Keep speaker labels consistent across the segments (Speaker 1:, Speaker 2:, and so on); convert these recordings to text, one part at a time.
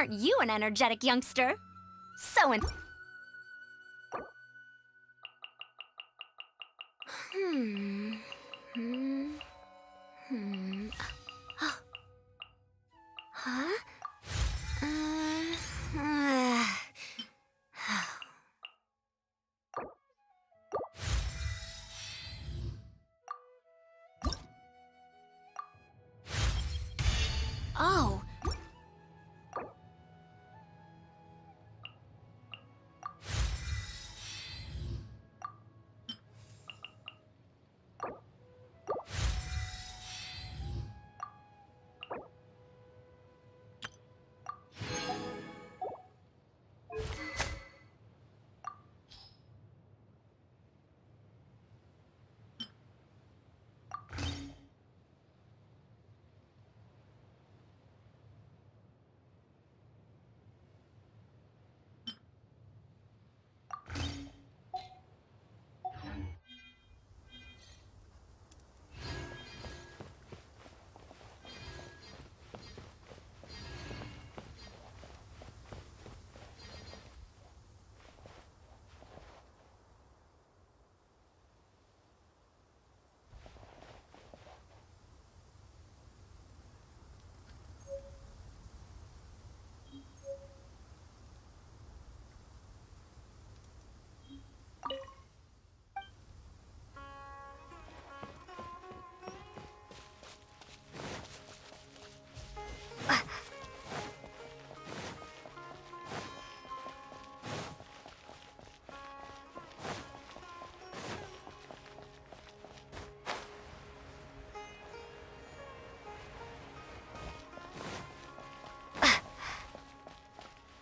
Speaker 1: Aren't you an energetic youngster? So Hmm. Huh? Oh.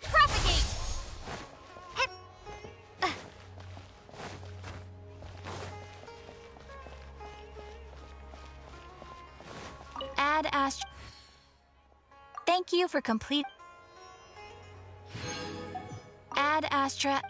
Speaker 1: Propagate! Add Astra. Thank you for complete. Add Astra.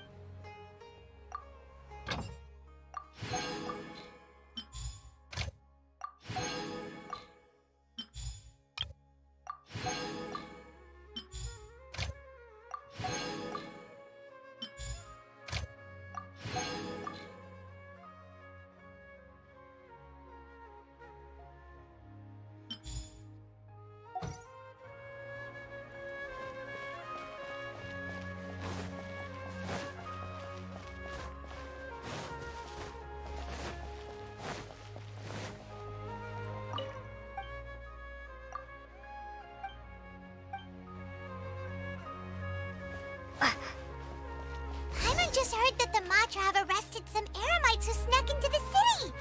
Speaker 2: Paimon just heard that the Matra have arrested some Eremites who snuck into the city.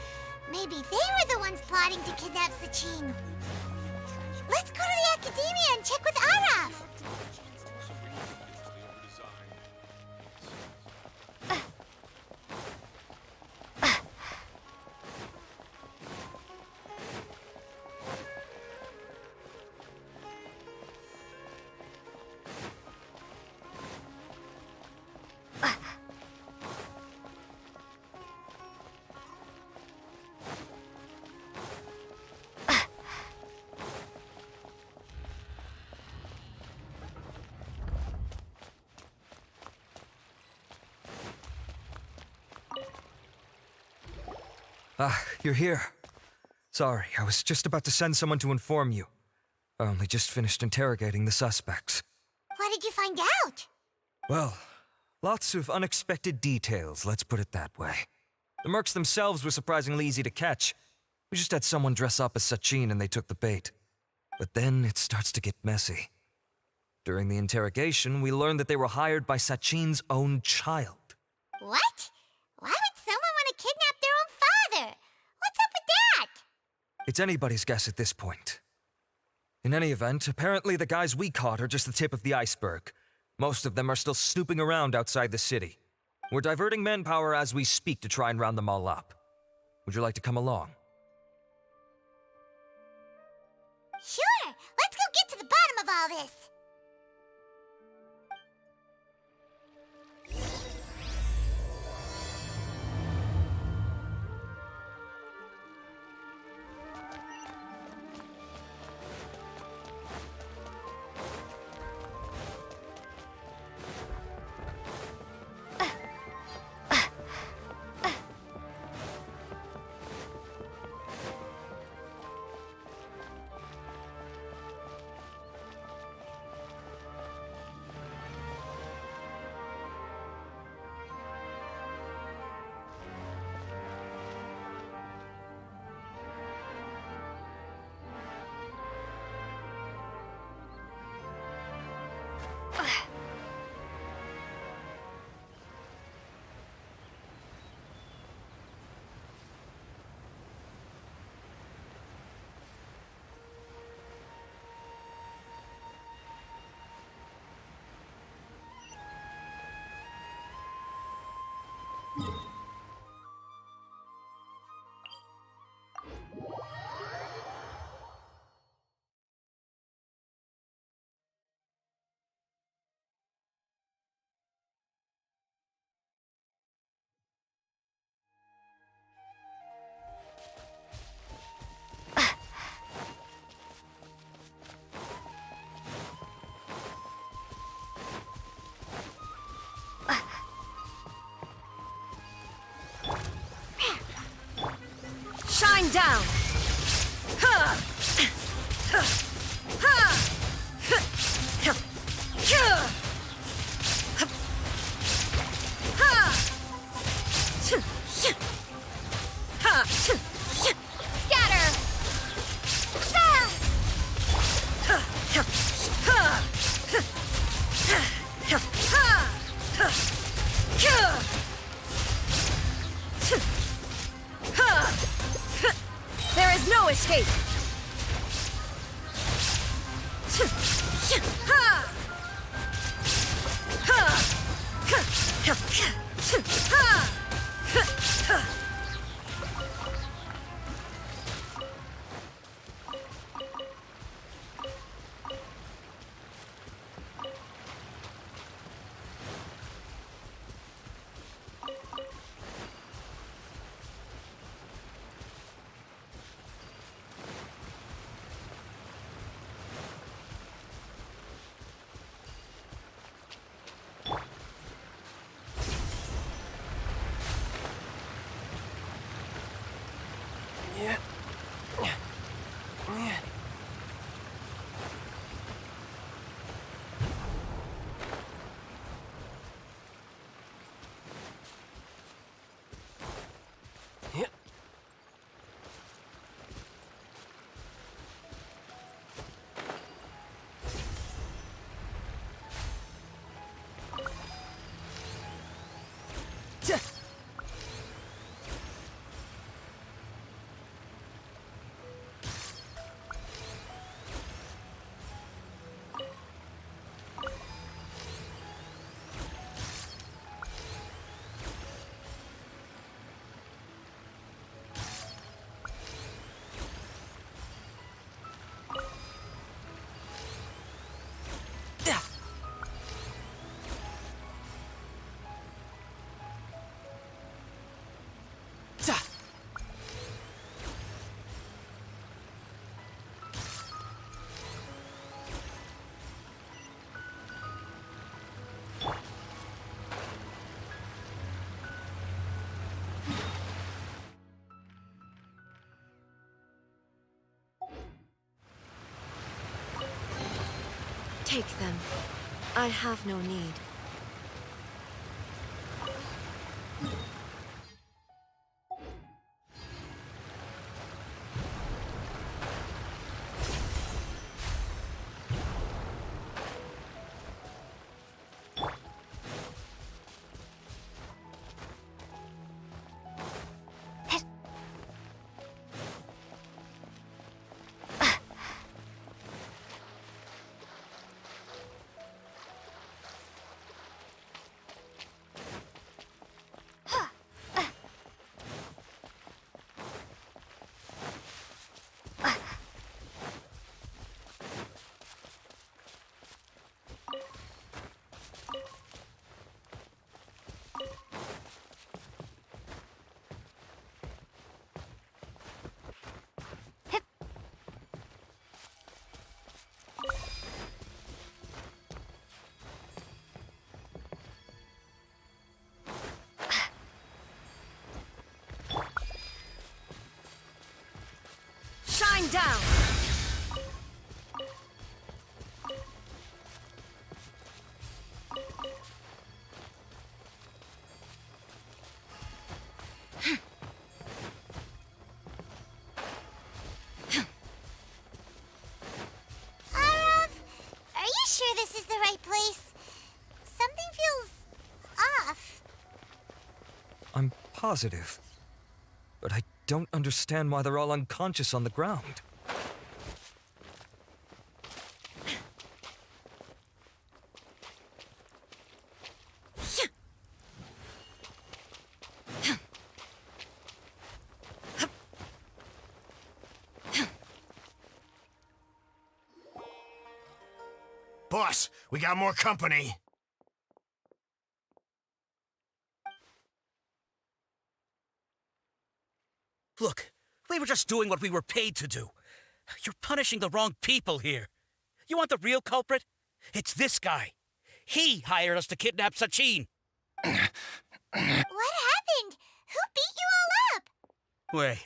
Speaker 2: Maybe they were the ones plotting to kidnap Sachin. Let's go to the Academia and check with Arav.
Speaker 3: Ah, you're here. Sorry, I was just about to send someone to inform you. I only just finished interrogating the suspects.
Speaker 2: What did you find out?
Speaker 3: Well, lots of unexpected details, let's put it that way. The mercs themselves were surprisingly easy to catch. We just had someone dress up as Sachin and they took the bait. But then it starts to get messy. During the interrogation, we learned that they were hired by Sachin's own child.
Speaker 2: What? Why would someone want to kidnap their own father? What's up with that?
Speaker 3: It's anybody's guess at this point. In any event, apparently the guys we caught are just the tip of the iceberg. Most of them are still snooping around outside the city. We're diverting manpower as we speak to try and round them all up. Would you like to come along?
Speaker 2: Sure, let's go get to the bottom of all this.
Speaker 1: Shine down! Scatter! There is no escape! Take them. I have no need. Shine down!
Speaker 2: Are you sure this is the right place? Something feels off.
Speaker 3: I'm positive. But I don't understand why they're all unconscious on the ground.
Speaker 4: Boss, we got more company.
Speaker 5: Look, we were just doing what we were paid to do. You're punishing the wrong people here. You want the real culprit? It's this guy. He hired us to kidnap Sachin.
Speaker 2: What happened? Who beat you all up?
Speaker 5: Wait,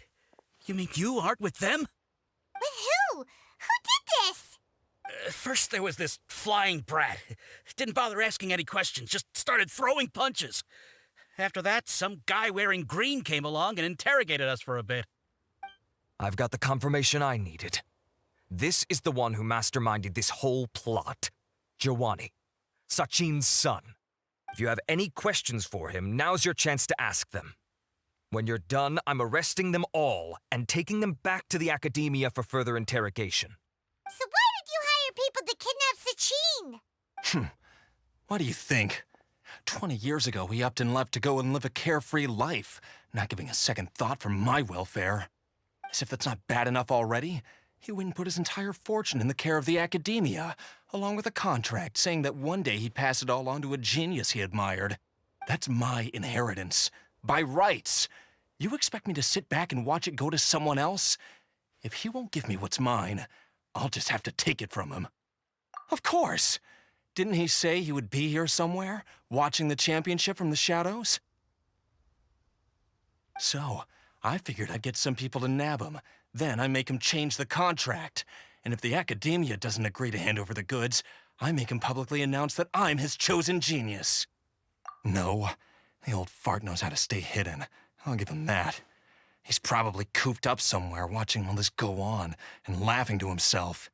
Speaker 5: you mean you aren't with them?
Speaker 2: With who? Who did this?
Speaker 5: First there was this flying brat. Didn't bother asking any questions, just started throwing punches. After that, some guy wearing green came along and interrogated us for a bit.
Speaker 3: I've got the confirmation I needed. This is the one who masterminded this whole plot. Jawani, Sachin's son. If you have any questions for him, now's your chance to ask them. When you're done, I'm arresting them all and taking them back to the academia for further interrogation.
Speaker 2: So why did you hire people to kidnap Sachin?
Speaker 6: What do you think? 20 years ago, he upped and left to go and live a carefree life, not giving a second thought for my welfare. As if that's not bad enough already, he went and put his entire fortune in the care of the academia, along with a contract saying that one day he'd pass it all on to a genius he admired. That's my inheritance. By rights. You expect me to sit back and watch it go to someone else? If he won't give me what's mine, I'll just have to take it from him. Of course! Didn't he say he would be here somewhere, watching the championship from the shadows? So, I figured I'd get some people to nab him. Then I make him change the contract. And if the academia doesn't agree to hand over the goods, I make him publicly announce that I'm his chosen genius. No, the old fart knows how to stay hidden. I'll give him that. He's probably cooped up somewhere watching all this go on and laughing to himself.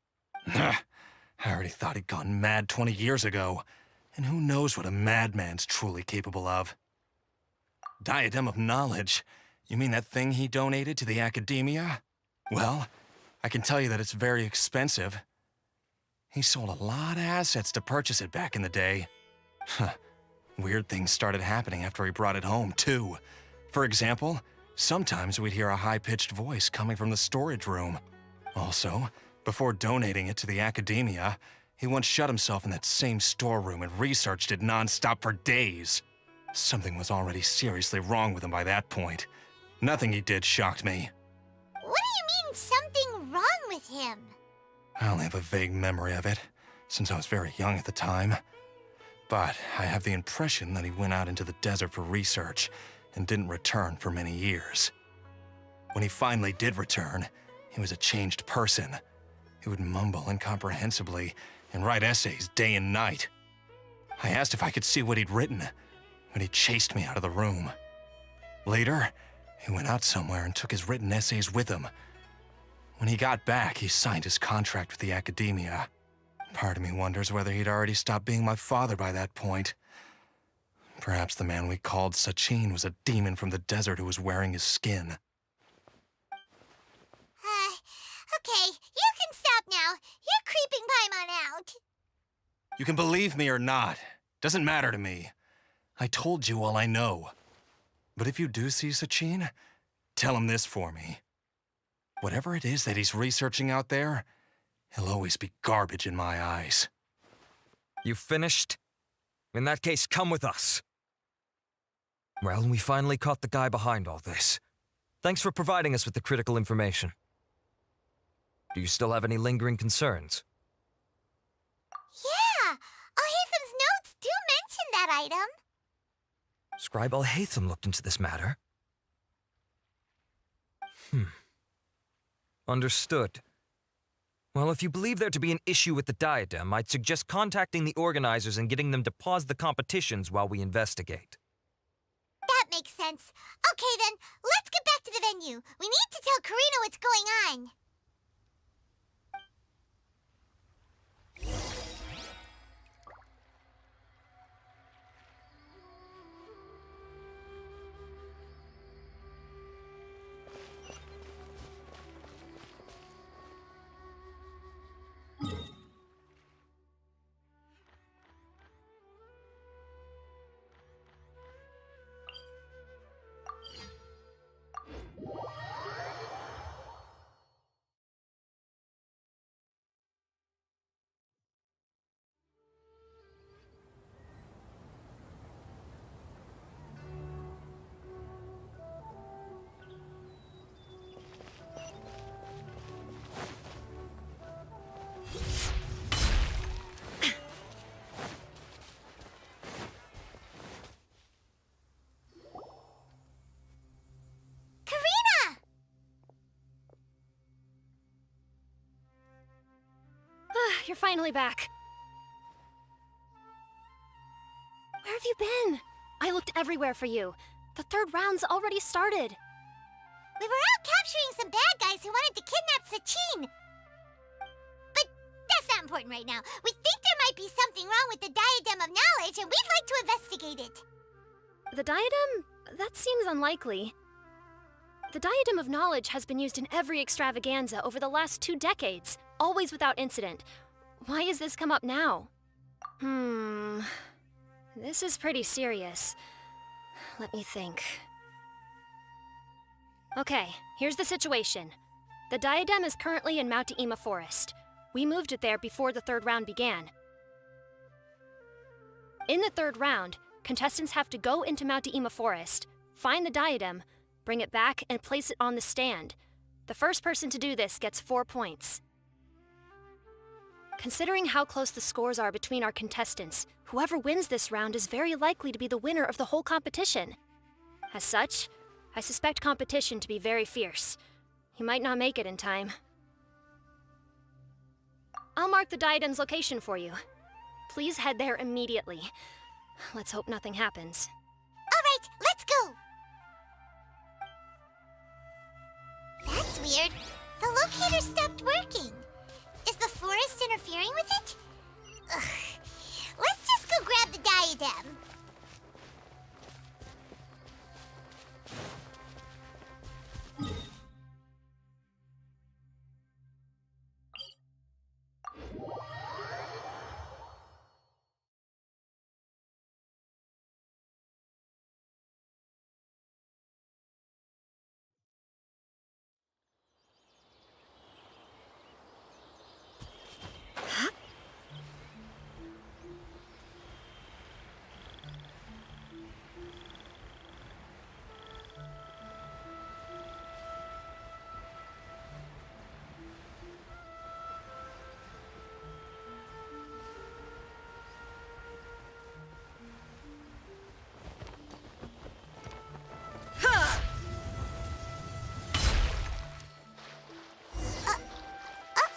Speaker 6: I already thought he'd gone mad 20 years ago. And who knows what a madman's truly capable of. Diadem of Knowledge? You mean that thing he donated to the academia? Well, I can tell you that it's very expensive. He sold a lot of assets to purchase it back in the day. Weird things started happening after he brought it home, too. For example, sometimes we'd hear a high-pitched voice coming from the storage room. Also, before donating it to the academia, he once shut himself in that same storeroom and researched it non-stop for days. Something was already seriously wrong with him by that point. Nothing he did shocked me.
Speaker 2: What do you mean, something wrong with him?
Speaker 6: I only have a vague memory of it, since I was very young at the time. But I have the impression that he went out into the desert for research and didn't return for many years. When he finally did return, he was a changed person. He would mumble incomprehensibly and write essays day and night. I asked if I could see what he'd written, but he chased me out of the room. Later, he went out somewhere and took his written essays with him. When he got back, he signed his contract with the academia. Part of me wonders whether he'd already stopped being my father by that point. Perhaps the man we called Sachin was a demon from the desert who was wearing his skin.
Speaker 2: Okay, you can stop now. You're creeping Paimon out.
Speaker 6: You can believe me or not. Doesn't matter to me. I told you all I know. But if you do see Sachin, tell him this for me. Whatever it is that he's researching out there, he'll always be garbage in my eyes.
Speaker 3: You finished? In that case, come with us. Well, we finally caught the guy behind all this. Thanks for providing us with the critical information. Do you still have any lingering concerns?
Speaker 2: Yeah, Al-Haytham's notes do mention that item.
Speaker 3: Scribe Al-Haytham looked into this matter. Understood. Well, if you believe there to be an issue with the diadem, I'd suggest contacting the organizers and getting them to pause the competitions while we investigate.
Speaker 2: That makes sense. Okay then, let's get back to the venue. We need to tell Karina what's going on.
Speaker 1: you're finally back. Where have you been? I looked everywhere for you. The third round's already started.
Speaker 2: We were out capturing some bad guys who wanted to kidnap Sachin. But that's not important right now. We think there might be something wrong with the Diadem of Knowledge, and we'd like to investigate it.
Speaker 1: The diadem? That seems unlikely. The Diadem of Knowledge has been used in every extravaganza over the last 2 decades, always without incident. Why has this come up now? This is pretty serious. Let me think. Okay, here's the situation. The Diadem is currently in Mount Ima Forest. We moved it there before the third round began. In the third round, contestants have to go into Mount Ima Forest, find the diadem, bring it back, and place it on the stand. The first person to do this gets 4 points. Considering how close the scores are between our contestants, whoever wins this round is very likely to be the winner of the whole competition. As such, I suspect competition to be very fierce. You might not make it in time. I'll mark the diadem's location for you. Please head there immediately. Let's hope nothing happens.
Speaker 2: All right, let's go. That's weird. The locator stopped working. Is the forest interfering with it? Ugh. Let's just go grab the diadem.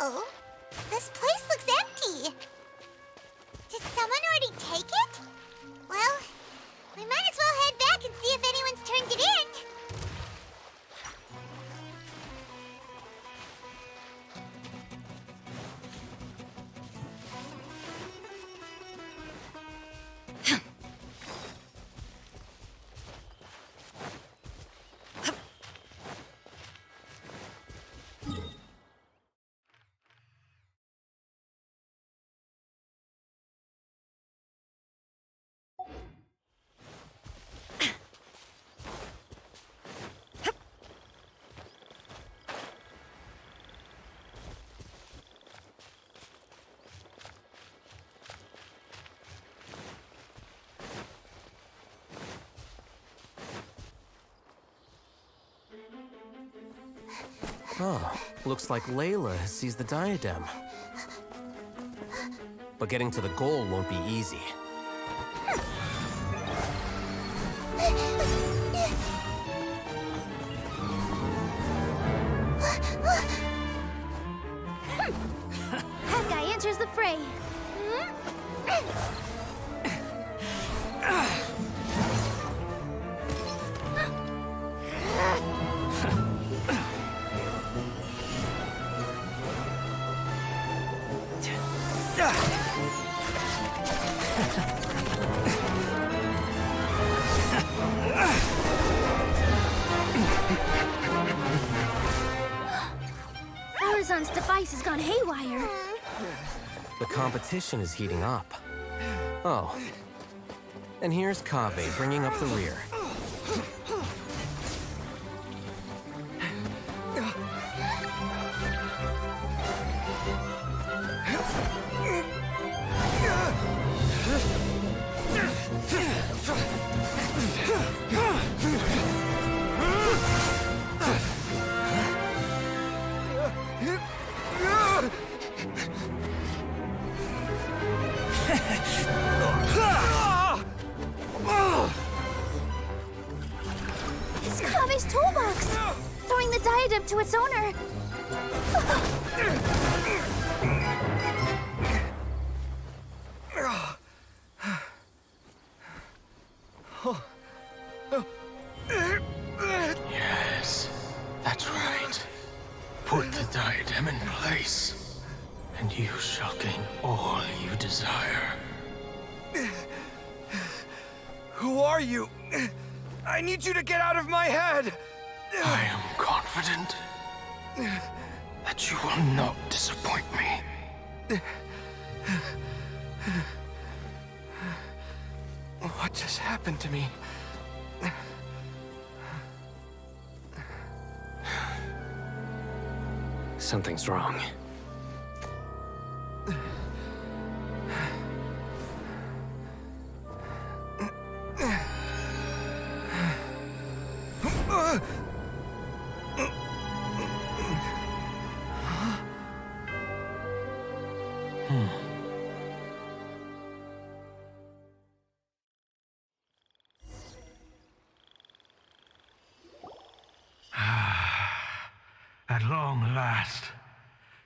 Speaker 2: Uh-oh. This place looks empty. Did someone already take it? Well, we might as well head back and see if anyone's turned it in.
Speaker 7: Oh, looks like Layla has seized the diadem. But getting to the goal won't be easy.
Speaker 2: That guy enters the fray.
Speaker 8: Horizon's device has gone haywire.
Speaker 7: The competition is heating up. Oh. And here's Kaveh bringing up the rear.
Speaker 8: It's Kaveh's toolbox! Throwing the diadem to its owner!
Speaker 6: Yes, that's right. Put the diadem in place, and you shall gain all you desire.
Speaker 9: Who are you? I need you to get out of my head!
Speaker 6: I am confident that you will not disappoint me.
Speaker 9: What just happened to me?
Speaker 7: Something's wrong.
Speaker 10: At long last,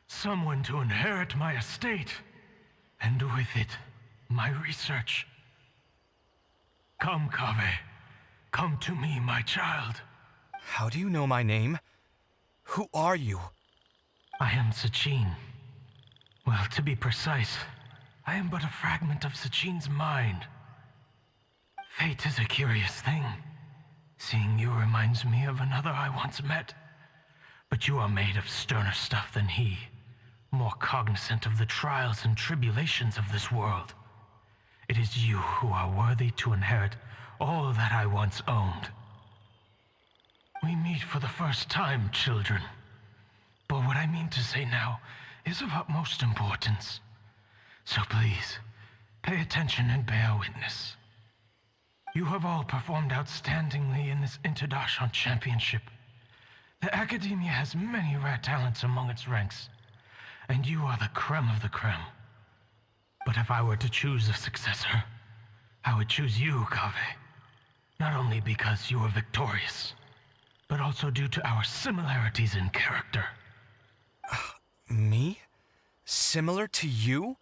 Speaker 10: someone to inherit my estate, and with it, my research. Come, Kaveh. Come to me, my child.
Speaker 9: How do you know my name? Who are you?
Speaker 10: I am Sachin. Well, to be precise, I am but a fragment of Sachin's mind. Fate is a curious thing. Seeing you reminds me of another I once met. But you are made of sterner stuff than he, more cognizant of the trials and tribulations of this world. It is you who are worthy to inherit all that I once owned. We meet for the first time, children. But what I mean to say now is of utmost importance. So please, pay attention and bear witness. You have all performed outstandingly in this Interdarshon Championship. The Academia has many rare talents among its ranks, and you are the creme of the creme. But if I were to choose a successor, I would choose you, Kaveh. Not only because you were victorious, but also due to our similarities in character.
Speaker 9: Me? Similar to you?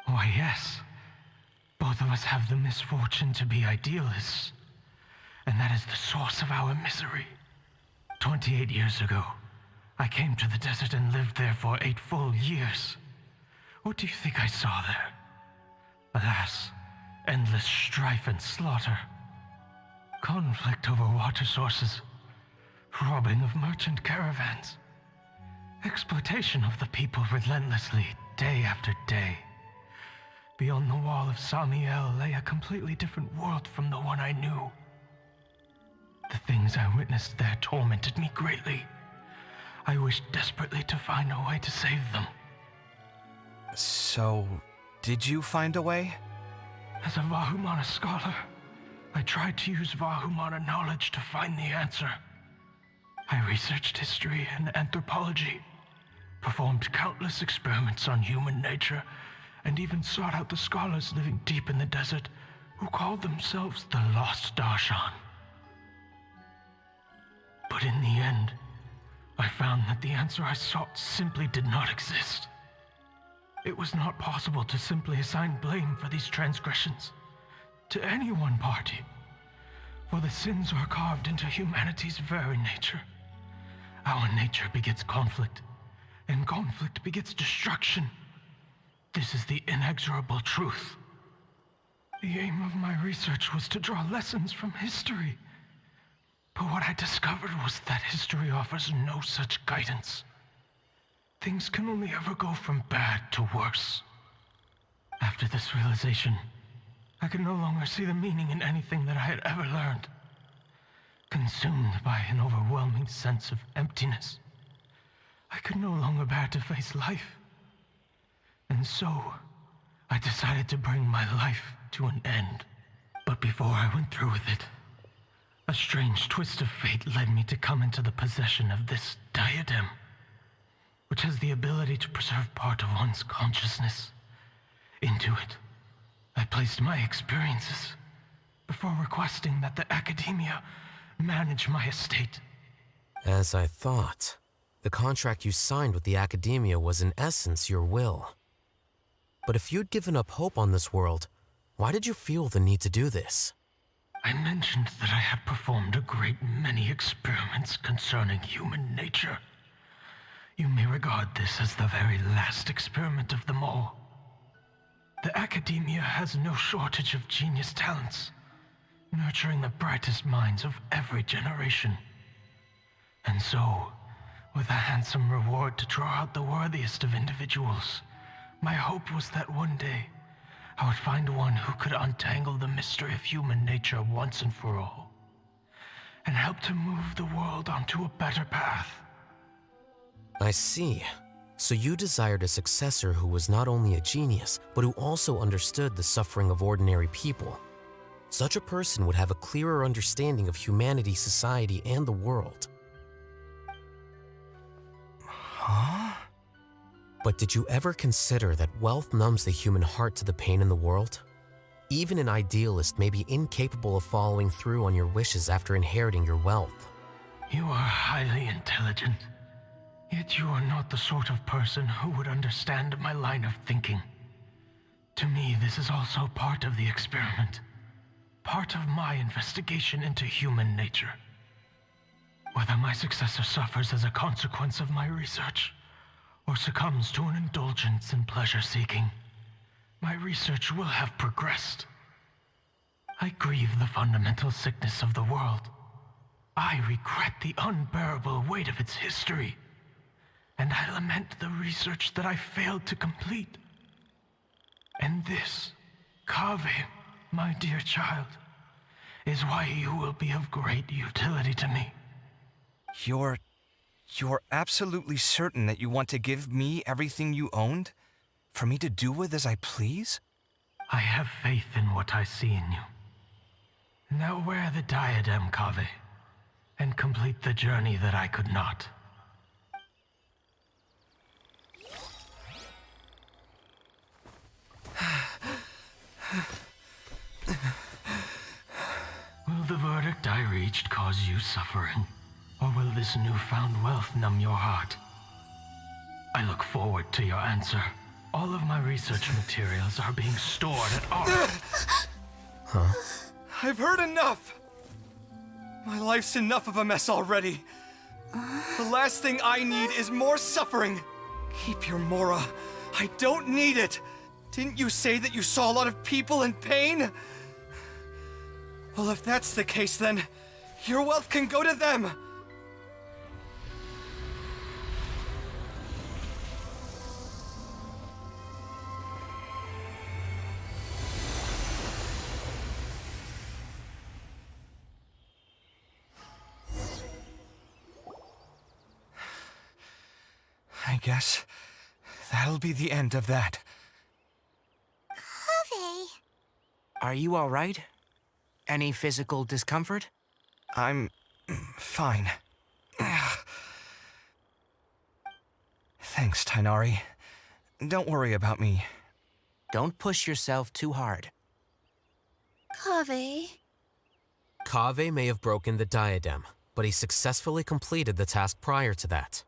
Speaker 10: Why, yes. Both of us have the misfortune to be idealists, and that is the source of our misery. 28 years ago, I came to the desert and lived there for 8 full years. What do you think I saw there? Alas, endless strife and slaughter. Conflict over water sources. Robbing of merchant caravans. Exploitation of the people relentlessly, day after day. Beyond the wall of Samiel lay a completely different world from the one I knew. The things I witnessed there tormented me greatly. I wished desperately to find a way to save them.
Speaker 9: So, did you find a way?
Speaker 10: As a Vahumana scholar, I tried to use Vahumana knowledge to find the answer. I researched history and anthropology, performed countless experiments on human nature, and even sought out the scholars living deep in the desert who called themselves the Lost Darshan. But in the end, I found that the answer I sought simply did not exist. It was not possible to simply assign blame for these transgressions to any one party, for the sins are carved into humanity's very nature. Our nature begets conflict, and conflict begets destruction. This is the inexorable truth. The aim of my research was to draw lessons from history. But what I discovered was that history offers no such guidance. Things can only ever go from bad to worse. After this realization, I could no longer see the meaning in anything that I had ever learned. Consumed by an overwhelming sense of emptiness, I could no longer bear to face life. And so, I decided to bring my life to an end. But before I went through with it, a strange twist of fate led me to come into the possession of this diadem, which has the ability to preserve part of one's consciousness. Into it, I placed my experiences before requesting that the Academia manage my estate.
Speaker 7: As I thought, the contract you signed with the Academia was in essence your will. But if you'd given up hope on this world, why did you feel the need to do this?
Speaker 10: I mentioned that I had performed a great many experiments concerning human nature. You may regard this as the very last experiment of them all. The academia has no shortage of genius talents, nurturing the brightest minds of every generation. And so, with a handsome reward to draw out the worthiest of individuals, my hope was that one day I would find one who could untangle the mystery of human nature once and for all, and help to move the world onto a better path.
Speaker 7: I see. So you desired a successor who was not only a genius, but who also understood the suffering of ordinary people. Such a person would have a clearer understanding of humanity, society, and the world.
Speaker 9: Huh?
Speaker 7: But did you ever consider that wealth numbs the human heart to the pain in the world? Even an idealist may be incapable of following through on your wishes after inheriting your wealth.
Speaker 10: You are highly intelligent, yet you are not the sort of person who would understand my line of thinking. To me, this is also part of the experiment, part of my investigation into human nature. Whether my successor suffers as a consequence of my research, or succumbs to an indulgence in pleasure-seeking, my research will have progressed. I grieve the fundamental sickness of the world. I regret the unbearable weight of its history, and I lament the research that I failed to complete. And this, Kaveh, my dear child, is why you will be of great utility to me.
Speaker 9: You're absolutely certain that you want to give me everything you owned? For me to do with as I please?
Speaker 10: I have faith in what I see in you. Now wear the diadem, Kaveh, and complete the journey that I could not. Will the verdict I reached cause you suffering? Or will this newfound wealth numb your heart? I look forward to your answer. All of my research materials are being stored at Archon.
Speaker 7: Huh?
Speaker 9: I've heard enough! My life's enough of a mess already. The last thing I need is more suffering. Keep your Mora. I don't need it. Didn't you say that you saw a lot of people in pain? Well, if that's the case, then your wealth can go to them. I guess that'll be the end of that.
Speaker 2: Kaveh.
Speaker 11: Are you all right? Any physical discomfort?
Speaker 9: I'm fine. Thanks, Tainari. Don't worry about me.
Speaker 11: Don't push yourself too hard.
Speaker 8: Kaveh.
Speaker 7: Kaveh may have broken the diadem, but he successfully completed the task prior to that.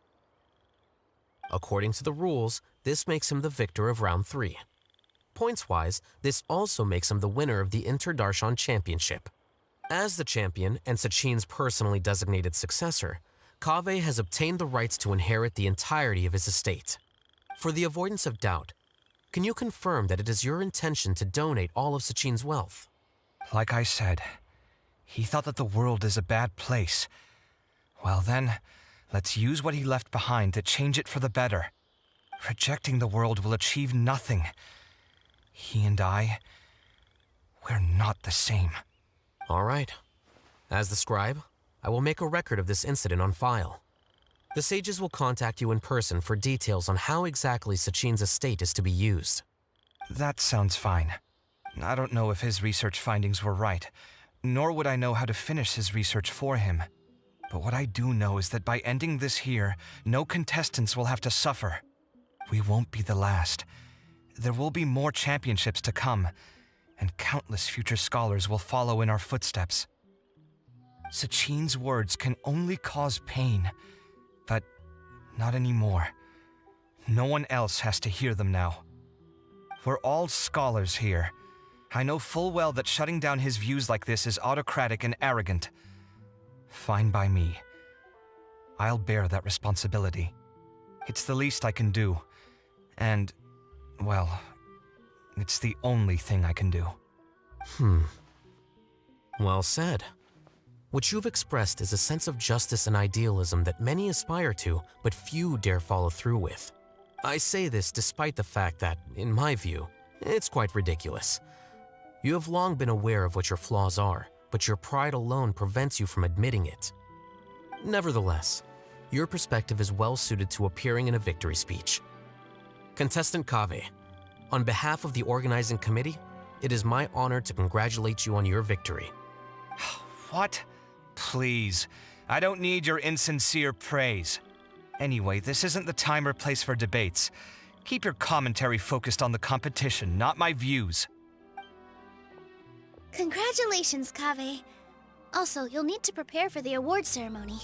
Speaker 7: According to the rules, this makes him the victor of round 3. Points-wise, this also makes him the winner of the Inter-Darshan Championship. As the champion and Sachin's personally designated successor, Kaveh has obtained the rights to inherit the entirety of his estate. For the avoidance of doubt, can you confirm that it is your intention to donate all of Sachin's wealth?
Speaker 9: Like I said, he thought that the world is a bad place. Well then, let's use what he left behind to change it for the better. Rejecting the world will achieve nothing. He and I, we're not the same.
Speaker 7: All right. As the scribe, I will make a record of this incident on file. The sages will contact you in person for details on how exactly Sachin's estate is to be used.
Speaker 9: That sounds fine. I don't know if his research findings were right, nor would I know how to finish his research for him. But what I do know is that by ending this here, no contestants will have to suffer. We won't be the last. There will be more championships to come, and countless future scholars will follow in our footsteps. Sachin's words can only cause pain, but not anymore. No one else has to hear them now. We're all scholars here, I know full well that shutting down his views like this is autocratic and arrogant. Fine by me. I'll bear that responsibility. It's the least I can do. And, well, it's the only thing I can do.
Speaker 7: Well said. What you've expressed is a sense of justice and idealism that many aspire to, but few dare follow through with. I say this despite the fact that, in my view, it's quite ridiculous. You have long been aware of what your flaws are, but your pride alone prevents you from admitting it. Nevertheless, your perspective is well suited to appearing in a victory speech. Contestant Kaveh, on behalf of the organizing committee, it is my honor to congratulate you on your victory.
Speaker 9: What? Please. I don't need your insincere praise. Anyway, this isn't the time or place for debates. Keep your commentary focused on the competition, not my views.
Speaker 8: Congratulations, Kaveh. Also, you'll need to prepare for the award ceremony.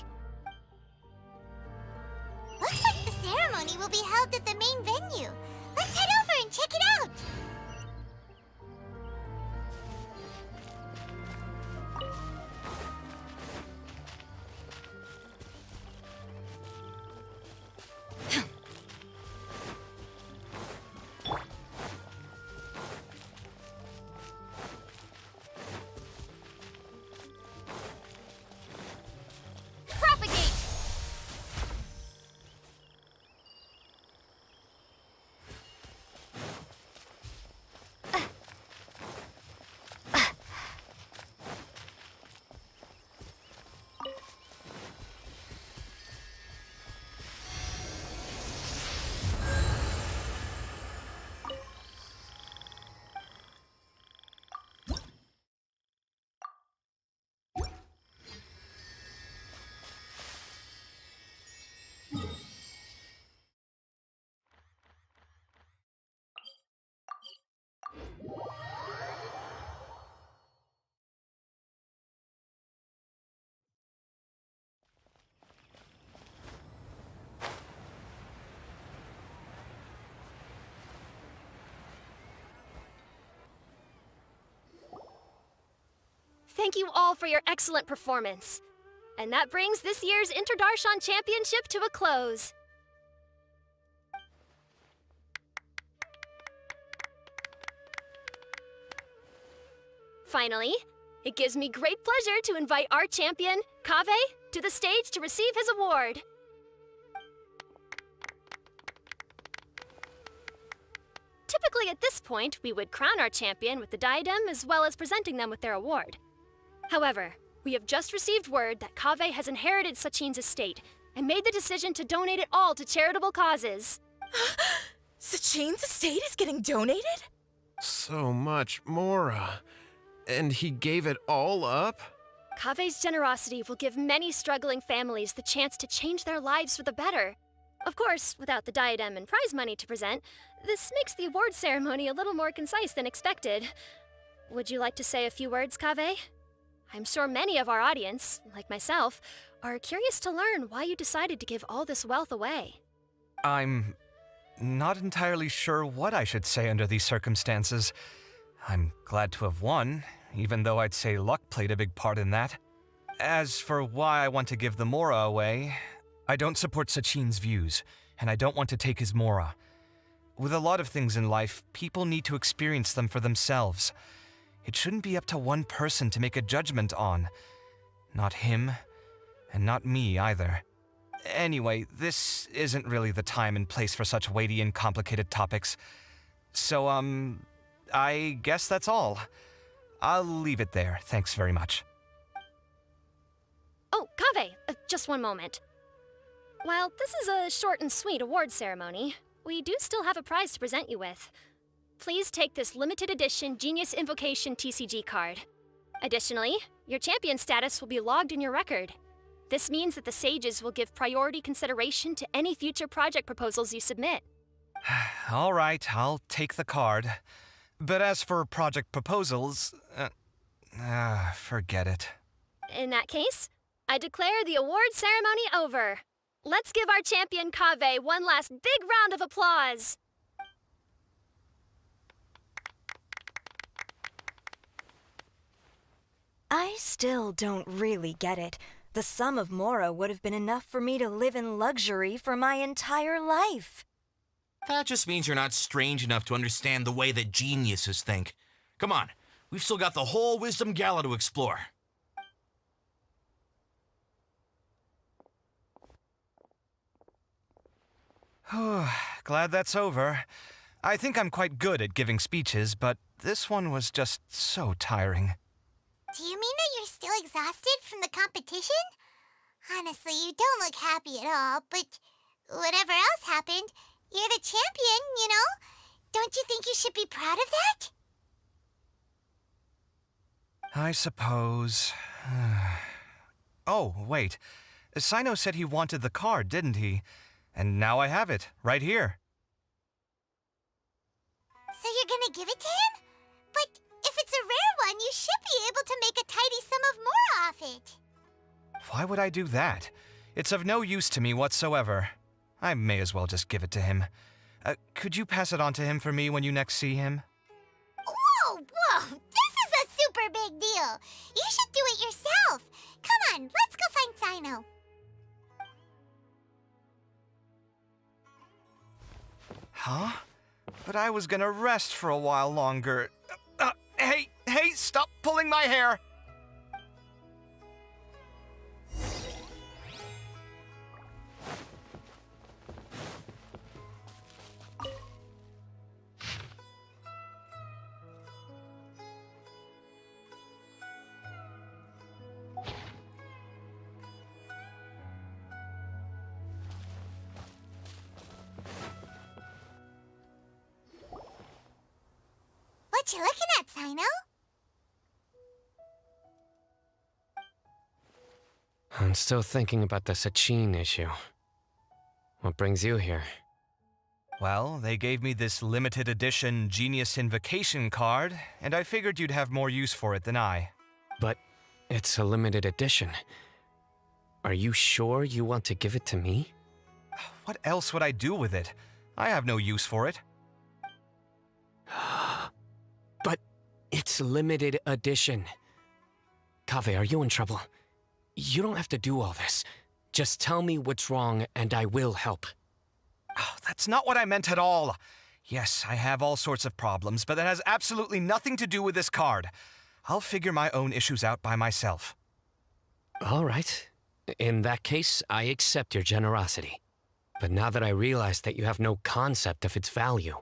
Speaker 2: Looks like the ceremony will be held at the main venue. Let's head over and check it out!
Speaker 1: Propagate! Thank you all for your excellent performance. And that brings this year's Interdarshan Championship to a close. Finally, it gives me great pleasure to invite our champion, Kaveh, to the stage to receive his award. Typically at this point, we would crown our champion with the diadem as well as presenting them with their award. However, we have just received word that Kaveh has inherited Sachin's estate and made the decision to donate it all to charitable causes.
Speaker 12: Sachin's estate is getting donated?
Speaker 13: So much, Mora. And he gave it all up?
Speaker 1: Kaveh's generosity will give many struggling families the chance to change their lives for the better. Of course, without the diadem and prize money to present, this makes the award ceremony a little more concise than expected. Would you like to say a few words, Kaveh? I'm sure many of our audience, like myself, are curious to learn why you decided to give all this wealth away.
Speaker 9: I'm not entirely sure what I should say under these circumstances. I'm glad to have won, even though I'd say luck played a big part in that. As for why I want to give the Mora away, I don't support Sachin's views, and I don't want to take his Mora. With a lot of things in life, people need to experience them for themselves. It shouldn't be up to one person to make a judgment on. Not him, and not me either. Anyway, this isn't really the time and place for such weighty and complicated topics. So, I guess that's all. I'll leave it there, thanks very much.
Speaker 1: Oh, Kaveh, just one moment. While this is a short and sweet award ceremony, we do still have a prize to present you with. Please take this limited edition Genius Invocation TCG card. Additionally, your champion status will be logged in your record. This means that the sages will give priority consideration to any future project proposals you submit.
Speaker 9: All right, I'll take the card. But as for project proposals, forget it.
Speaker 1: In that case, I declare the award ceremony over. Let's give our champion Kaveh one last big round of applause.
Speaker 14: I still don't really get it. The sum of Mora would have been enough for me to live in luxury for my entire life.
Speaker 15: That just means you're not strange enough to understand the way that geniuses think. Come on, we've still got the whole Wisdom Gala to explore.
Speaker 9: Glad that's over. I think I'm quite good at giving speeches, but this one was just so tiring.
Speaker 2: Do you mean that you're still exhausted from the competition? Honestly, you don't look happy at all, but whatever else happened, you're the champion, you know? Don't you think you should be proud of that?
Speaker 9: I suppose. Oh, wait. Sino said he wanted the card, didn't he? And now I have it, right here.
Speaker 2: So you're gonna give it to him? But if it's a rare one, you should be able to make a tidy sum of more off it.
Speaker 9: Why would I do that? It's of no use to me whatsoever. I may as well just give it to him. Could you pass it on to him for me when you next see him?
Speaker 2: Whoa! This is a super big deal. You should do it yourself. Come on, let's go find Sino.
Speaker 9: Huh? But I was gonna rest for a while longer. Hey, stop pulling my hair!
Speaker 2: What you looking at, Sino?
Speaker 7: I'm still thinking about the Sachin issue. What brings you here?
Speaker 9: Well, they gave me this limited edition Genius Invocation card, and I figured you'd have more use for it than I.
Speaker 7: But it's a limited edition. Are you sure you want to give it to me?
Speaker 9: What else would I do with it? I have no use for it.
Speaker 7: But it's limited edition. Kaveh, are you in trouble? You don't have to do all this. Just tell me what's wrong and I will help.
Speaker 9: Oh, that's not what I meant at all. Yes, I have all sorts of problems, but that has absolutely nothing to do with this card. I'll figure my own issues out by myself.
Speaker 7: All right. In that case, I accept your generosity. But now that I realize that you have no concept of its value,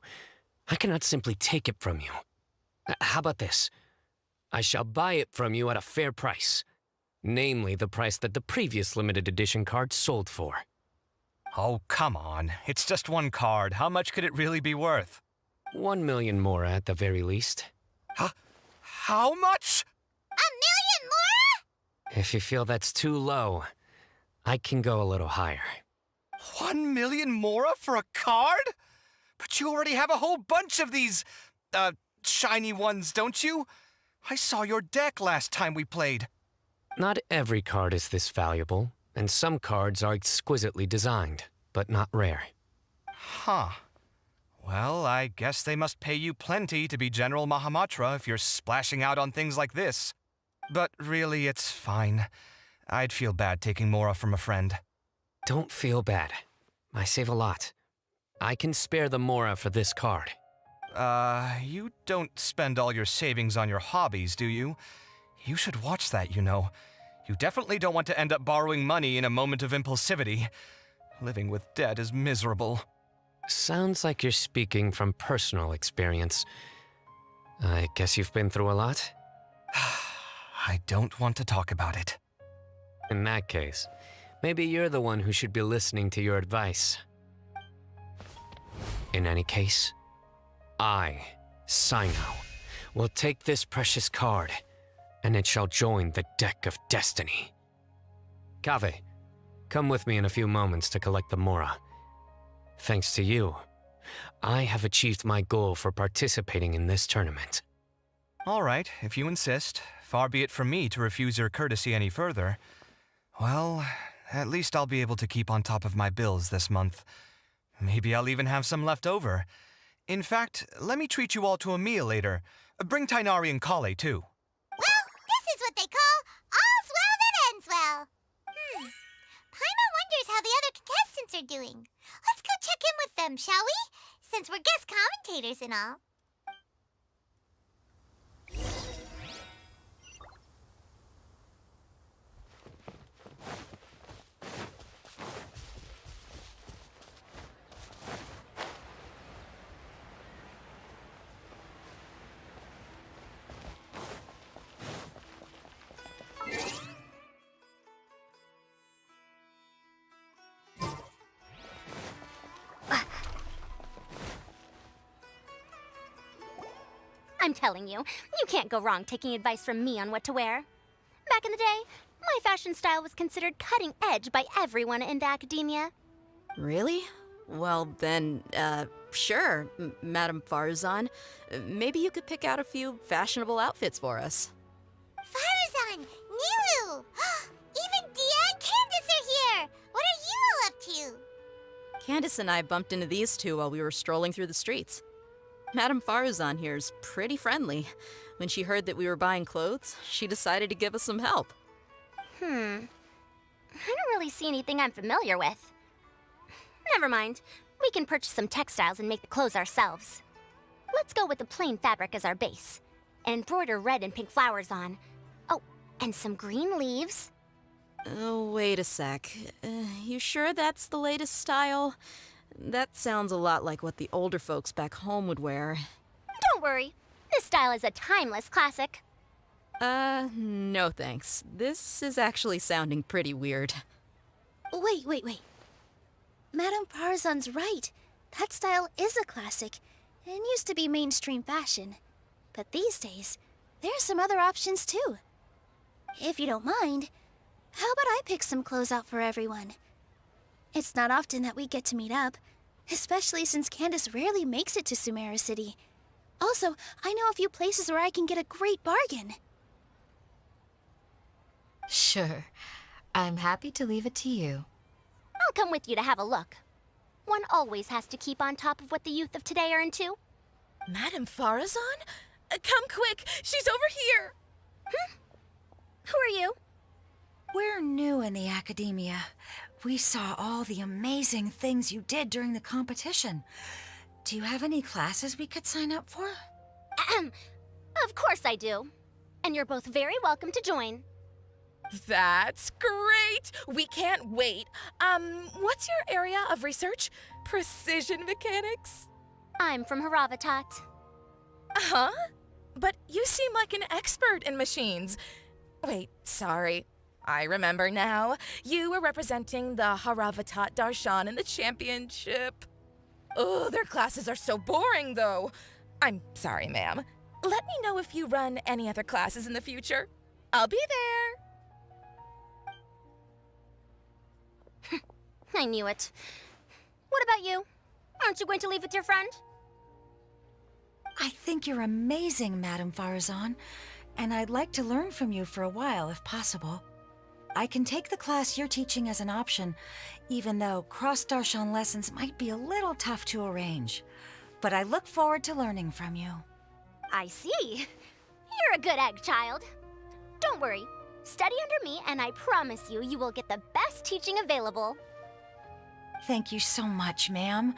Speaker 7: I cannot simply take it from you. How about this? I shall buy it from you at a fair price. Namely, the price that the previous limited edition card sold for.
Speaker 9: Oh, come on. It's just one card. How much could it really be worth?
Speaker 7: 1 million more at the very least.
Speaker 9: How much?
Speaker 2: 1 million more?
Speaker 7: If you feel that's too low, I can go a little higher.
Speaker 9: 1 million mora for a card? But you already have a whole bunch of these, shiny ones, don't you? I saw your deck last time we played.
Speaker 7: Not every card is this valuable, and some cards are exquisitely designed, but not rare.
Speaker 9: Huh. Well, I guess they must pay you plenty to be General Mahamatra if you're splashing out on things like this. But really, it's fine. I'd feel bad taking mora from a friend.
Speaker 7: Don't feel bad. I save a lot. I can spare the mora for this card.
Speaker 9: You don't spend all your savings on your hobbies, do you? You should watch that, you know. You definitely don't want to end up borrowing money in a moment of impulsivity. Living with debt is miserable.
Speaker 7: Sounds like you're speaking from personal experience. I guess you've been through a lot?
Speaker 9: I don't want to talk about it.
Speaker 7: In that case, maybe you're the one who should be listening to your advice. In any case, I, Sino, will take this precious card, and it shall join the deck of destiny. Kaveh, come with me in a few moments to collect the mora. Thanks to you, I have achieved my goal for participating in this tournament.
Speaker 9: All right, if you insist. Far be it from me to refuse your courtesy any further. Well, at least I'll be able to keep on top of my bills this month. Maybe I'll even have some left over. In fact, let me treat you all to a meal later. Bring Tainari and Kale, too.
Speaker 2: Well, this is what they call all's well that ends well. Paimon wonders how the other contestants are doing. Let's go check in with them, shall we? Since we're guest commentators and all.
Speaker 16: I'm telling you, you can't go wrong taking advice from me on what to wear. Back in the day, my fashion style was considered cutting edge by everyone in the academia.
Speaker 17: Really? Well, then, sure, Madame Farazan. Maybe you could pick out a few fashionable outfits for us.
Speaker 2: Farazan! Nilu! Even Dia and Candace are here! What are you all up to?
Speaker 17: Candace and I bumped into these two while we were strolling through the streets. Madame Farazan here's pretty friendly. When she heard that we were buying clothes, she decided to give us some help.
Speaker 16: I don't really see anything I'm familiar with. Never mind. We can purchase some textiles and make the clothes ourselves. Let's go with the plain fabric as our base. And embroider red and pink flowers on. Oh, and some green leaves.
Speaker 17: Oh, wait a sec. You sure that's the latest style? That sounds a lot like what the older folks back home would wear.
Speaker 16: Don't worry. This style is a timeless classic.
Speaker 17: No thanks. This is actually sounding pretty weird.
Speaker 8: Wait. Madame Farazan's right. That style is a classic and used to be mainstream fashion. But these days, there are some other options too. If you don't mind, how about I pick some clothes out for everyone? It's not often that we get to meet up, especially since Candace rarely makes it to Sumeru City. Also, I know a few places where I can get a great bargain.
Speaker 18: Sure. I'm happy to leave it to you.
Speaker 16: I'll come with you to have a look. One always has to keep on top of what the youth of today are into.
Speaker 12: Madame Farazan? Come quick! She's over here!
Speaker 16: Who are you?
Speaker 19: We're new in the academia. We saw all the amazing things you did during the competition. Do you have any classes we could sign up for?
Speaker 16: Of course I do. And you're both very welcome to join.
Speaker 12: That's great! We can't wait. What's your area of research? Precision mechanics?
Speaker 16: I'm from Haravatat.
Speaker 12: Huh? But you seem like an expert in machines. Wait, sorry. I remember now. You were representing the Haravatat Darshan in the championship. Oh, their classes are so boring, though. I'm sorry, ma'am. Let me know if you run any other classes in the future. I'll be there.
Speaker 16: I knew it. What about you? Aren't you going to leave with your friend?
Speaker 19: I think you're amazing, Madame Farazan, and I'd like to learn from you for a while, if possible. I can take the class you're teaching as an option, even though cross-Darshan lessons might be a little tough to arrange. But I look forward to learning from you.
Speaker 16: I see. You're a good egg, child. Don't worry. Study under me, and I promise you, you will get the best teaching available.
Speaker 19: Thank you so much, ma'am.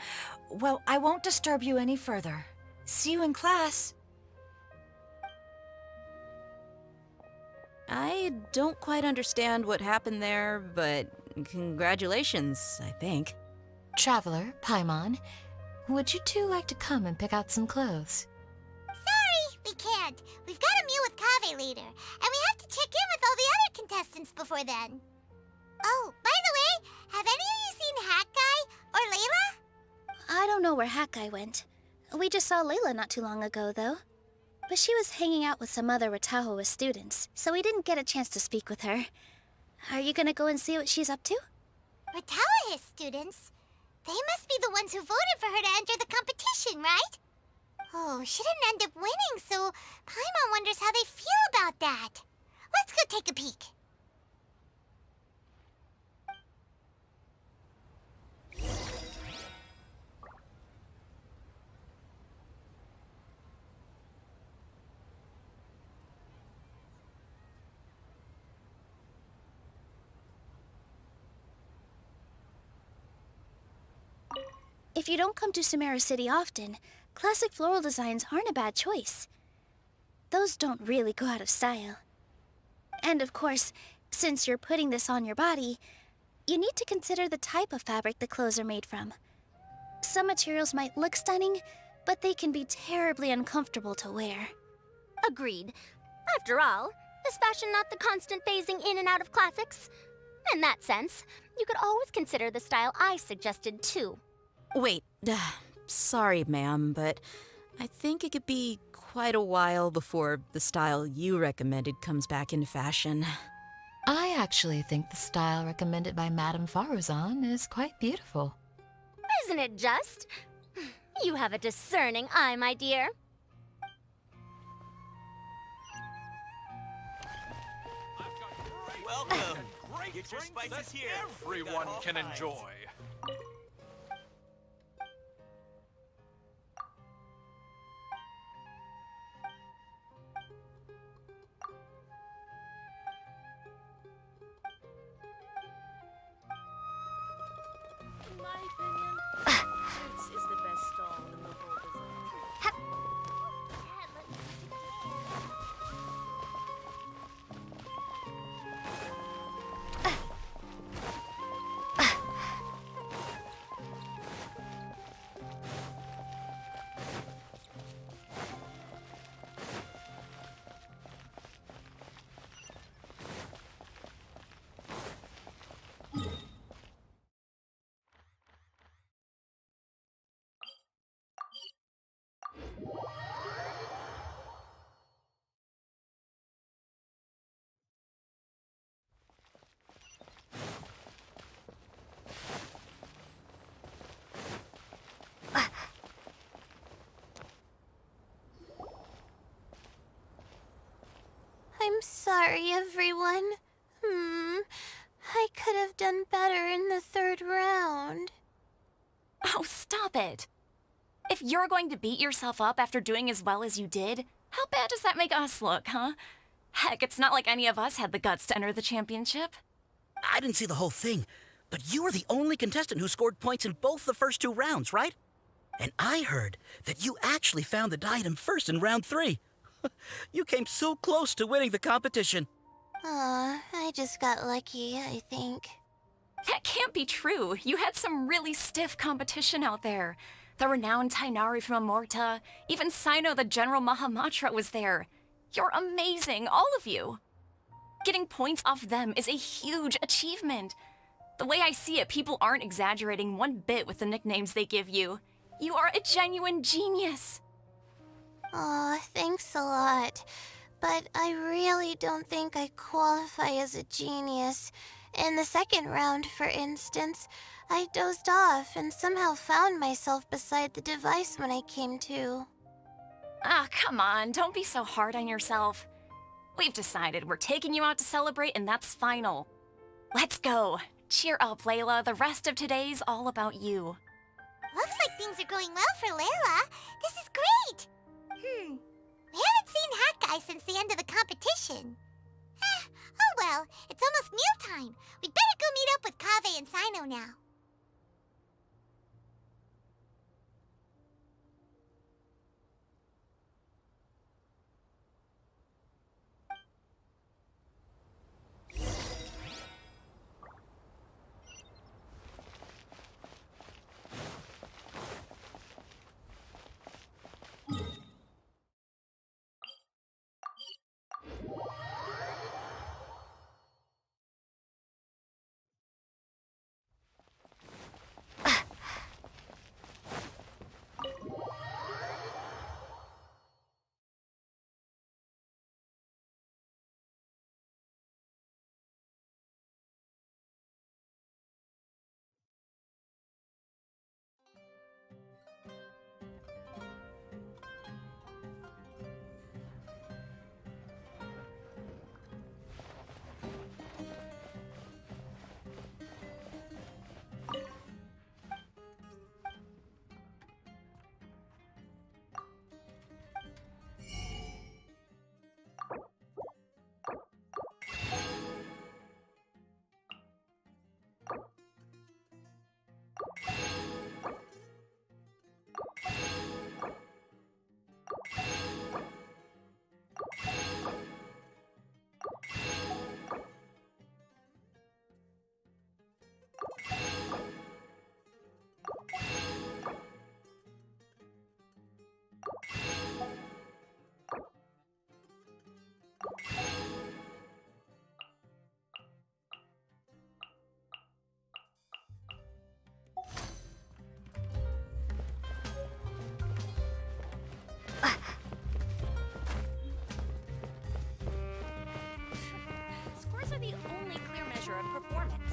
Speaker 19: Well, I won't disturb you any further. See you in class.
Speaker 17: I don't quite understand what happened there, but congratulations, I think.
Speaker 18: Traveler, Paimon, would you two like to come and pick out some clothes?
Speaker 2: Sorry, we can't. We've got a meal with Kaveh later, and we have to check in with all the other contestants before then. Oh, by the way, have any of you seen Hat Guy or Layla?
Speaker 8: I don't know where Hat Guy went. We just saw Layla not too long ago, though. But she was hanging out with some other Ratahoa students, so we didn't get a chance to speak with her. Are you gonna go and see what she's up to?
Speaker 2: Ratahoa students? They must be the ones who voted for her to enter the competition, right? Oh, she didn't end up winning, so Paimon wonders how they feel about that. Let's go take a peek.
Speaker 8: If you don't come to Samara City often, classic floral designs aren't a bad choice. Those don't really go out of style. And of course, since you're putting this on your body, you need to consider the type of fabric the clothes are made from. Some materials might look stunning, but they can be terribly uncomfortable to wear.
Speaker 16: Agreed. After all, is fashion not the constant phasing in and out of classics? In that sense, you could always consider the style I suggested too.
Speaker 17: Wait, sorry, ma'am, but I think it could be quite a while before the style you recommended comes back into fashion.
Speaker 18: I actually think the style recommended by Madame Faruzan is quite beautiful.
Speaker 16: Isn't it just? You have a discerning eye, my dear.
Speaker 6: Welcome. Get your spices here. Everyone can enjoy.
Speaker 20: In my opinion, Fruits is the best stall in the whole bazaar.
Speaker 2: I'm sorry, everyone. I could have done better in the third round.
Speaker 21: Oh, stop it. If you're going to beat yourself up after doing as well as you did, how bad does that make us look, huh? Heck, it's not like any of us had the guts to enter the championship.
Speaker 5: I didn't see the whole thing, but you were the only contestant who scored points in both the first 2 rounds, right? And I heard that you actually found the diadem first in round 3. You came so close to winning the competition.
Speaker 2: Aw, I just got lucky, I think.
Speaker 21: That can't be true. You had some really stiff competition out there. The renowned Tainari from Amorta, even Sino the General Mahamatra was there. You're amazing, all of you. Getting points off them is a huge achievement. The way I see it, people aren't exaggerating one bit with the nicknames they give you. You are a genuine genius.
Speaker 2: Aw, thanks a lot. But I really don't think I qualify as a genius. In the second round, for instance, I dozed off and somehow found myself beside the device when I came to.
Speaker 21: Ah, come on, don't be so hard on yourself. We've decided we're taking you out to celebrate, and that's final. Let's go. Cheer up, Layla. The rest of today's all about you.
Speaker 2: Looks like things are going well for Layla. This is great! We haven't seen Hat Guy since the end of the competition. Oh well, it's almost mealtime. We'd better go meet up with Kaveh and Sino now.
Speaker 16: only clear measure of performance.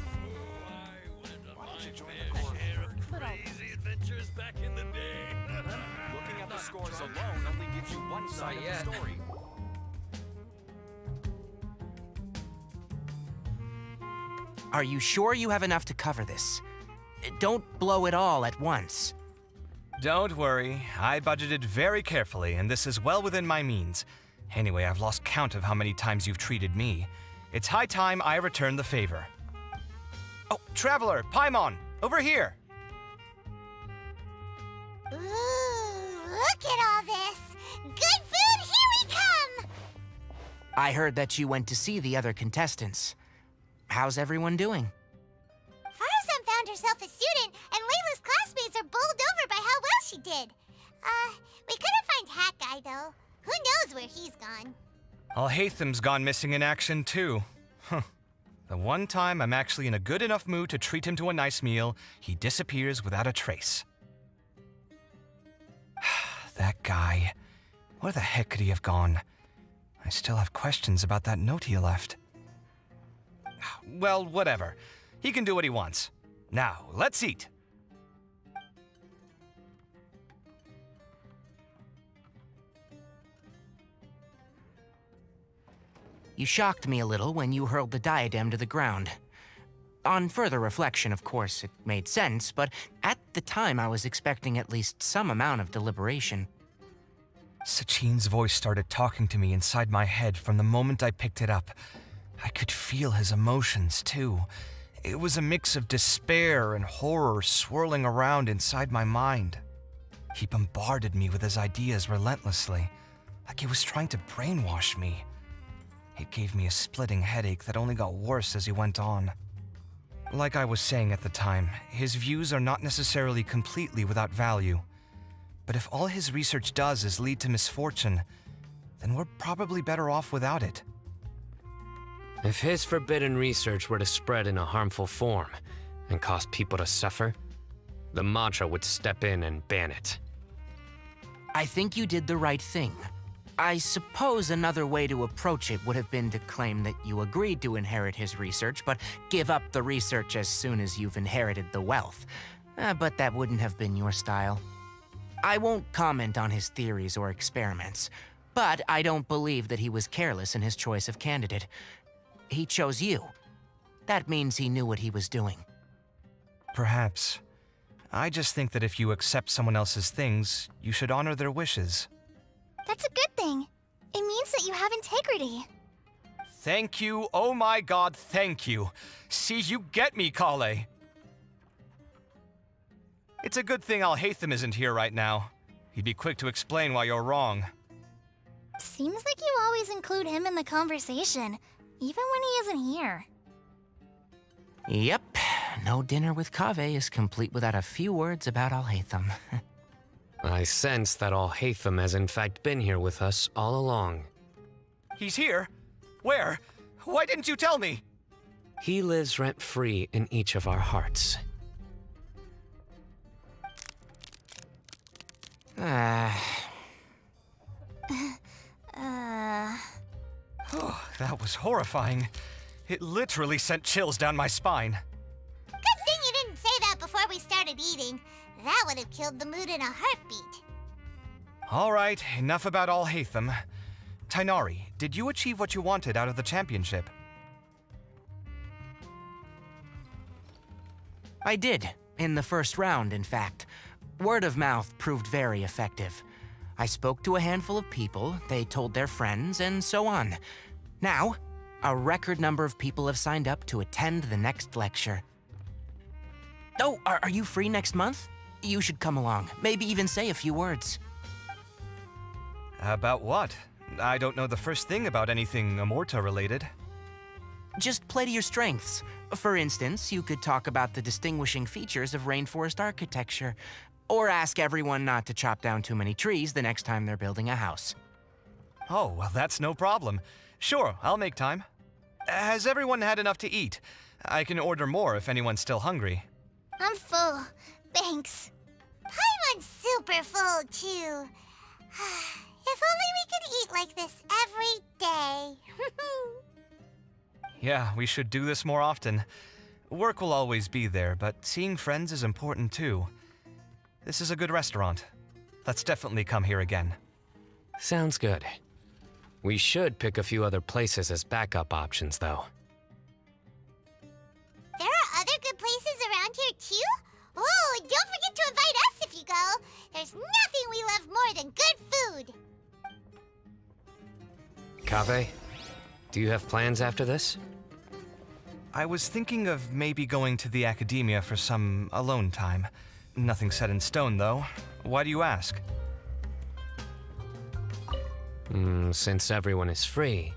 Speaker 6: Why don't you join the share of crazy adventures back in the day?
Speaker 4: Looking at the scores alone only gives you one side of the story.
Speaker 11: Are you sure you have enough to cover this? Don't blow it all at once.
Speaker 9: Don't worry, I budgeted very carefully, and this is well within my means. Anyway, I've lost count of how many times you've treated me. It's high time I return the favor. Oh, Traveler, Paimon, over here!
Speaker 2: Ooh, look at all this! Good food, here we come!
Speaker 11: I heard that you went to see the other contestants. How's everyone doing?
Speaker 2: Farazan found herself a student, and Layla's classmates are bowled over by how well she did. We couldn't find Hat Guy, though. Who knows where he's gone?
Speaker 9: Alhaitham's gone missing in action, too. Huh. The one time I'm actually in a good enough mood to treat him to a nice meal, he disappears without a trace. That guy. Where the heck could he have gone? I still have questions about that note he left. Well, whatever. He can do what he wants. Now, let's eat.
Speaker 11: You shocked me a little when you hurled the diadem to the ground. On further reflection, of course, it made sense, but at the time I was expecting at least some amount of deliberation.
Speaker 9: Sachin's voice started talking to me inside my head from the moment I picked it up. I could feel his emotions, too. It was a mix of despair and horror swirling around inside my mind. He bombarded me with his ideas relentlessly, like he was trying to brainwash me. It gave me a splitting headache that only got worse as he went on. Like I was saying at the time, his views are not necessarily completely without value. But if all his research does is lead to misfortune, then we're probably better off without it.
Speaker 7: If his forbidden research were to spread in a harmful form and cause people to suffer, the Matra would step in and ban it.
Speaker 11: I think you did the right thing. I suppose another way to approach it would have been to claim that you agreed to inherit his research, but give up the research as soon as you've inherited the wealth. But that wouldn't have been your style. I won't comment on his theories or experiments, but I don't believe that he was careless in his choice of candidate. He chose you. That means he knew what he was doing.
Speaker 9: Perhaps. I just think that if you accept someone else's things, you should honor their wishes.
Speaker 8: That's a good thing. It means that you have integrity.
Speaker 9: Thank you, oh my god, thank you. See, you get me, Kale. It's a good thing Alhaitham isn't here right now. He'd be quick to explain why you're wrong.
Speaker 8: Seems like you always include him in the conversation, even when he isn't here.
Speaker 11: Yep, no dinner with Kaveh is complete without a few words about Alhaitham.
Speaker 7: I sense that Alhaitham has in fact been here with us all along.
Speaker 9: He's here? Where? Why didn't you tell me?
Speaker 7: He lives rent-free in each of our hearts.
Speaker 9: Oh, that was horrifying. It literally sent chills down my spine.
Speaker 2: Good thing you didn't say that before we started eating. That would have killed the mood in a heartbeat.
Speaker 9: All right, enough about Alhaitham. Tainari, did you achieve what you wanted out of the championship?
Speaker 11: I did, in the first round, in fact. Word of mouth proved very effective. I spoke to a handful of people, they told their friends, and so on. Now, a record number of people have signed up to attend the next lecture. Oh, are you free next month? You should come along, maybe even say a few words.
Speaker 9: About what? I don't know the first thing about anything Amorta related.
Speaker 11: Just play to your strengths. For instance, you could talk about the distinguishing features of rainforest architecture, or ask everyone not to chop down too many trees the next time they're building a house.
Speaker 9: Oh, well, that's no problem. Sure, I'll make time. Has everyone had enough to eat? I can order more if anyone's still hungry.
Speaker 2: I'm full. Thanks. Paimon's super full, too. If only we could eat like this every day.
Speaker 9: Yeah, we should do this more often. Work will always be there, but seeing friends is important too. This is a good restaurant. Let's definitely come here again.
Speaker 3: Sounds good. We should pick a few other places as backup options, though.
Speaker 2: There are other good places around here too? Oh, and don't forget to invite us if you go. There's nothing we love more than good food.
Speaker 3: Kaveh, do you have plans after this?
Speaker 9: I was thinking of maybe going to the academia for some alone time. Nothing set in stone, though. Why do you ask?
Speaker 3: Since everyone is free,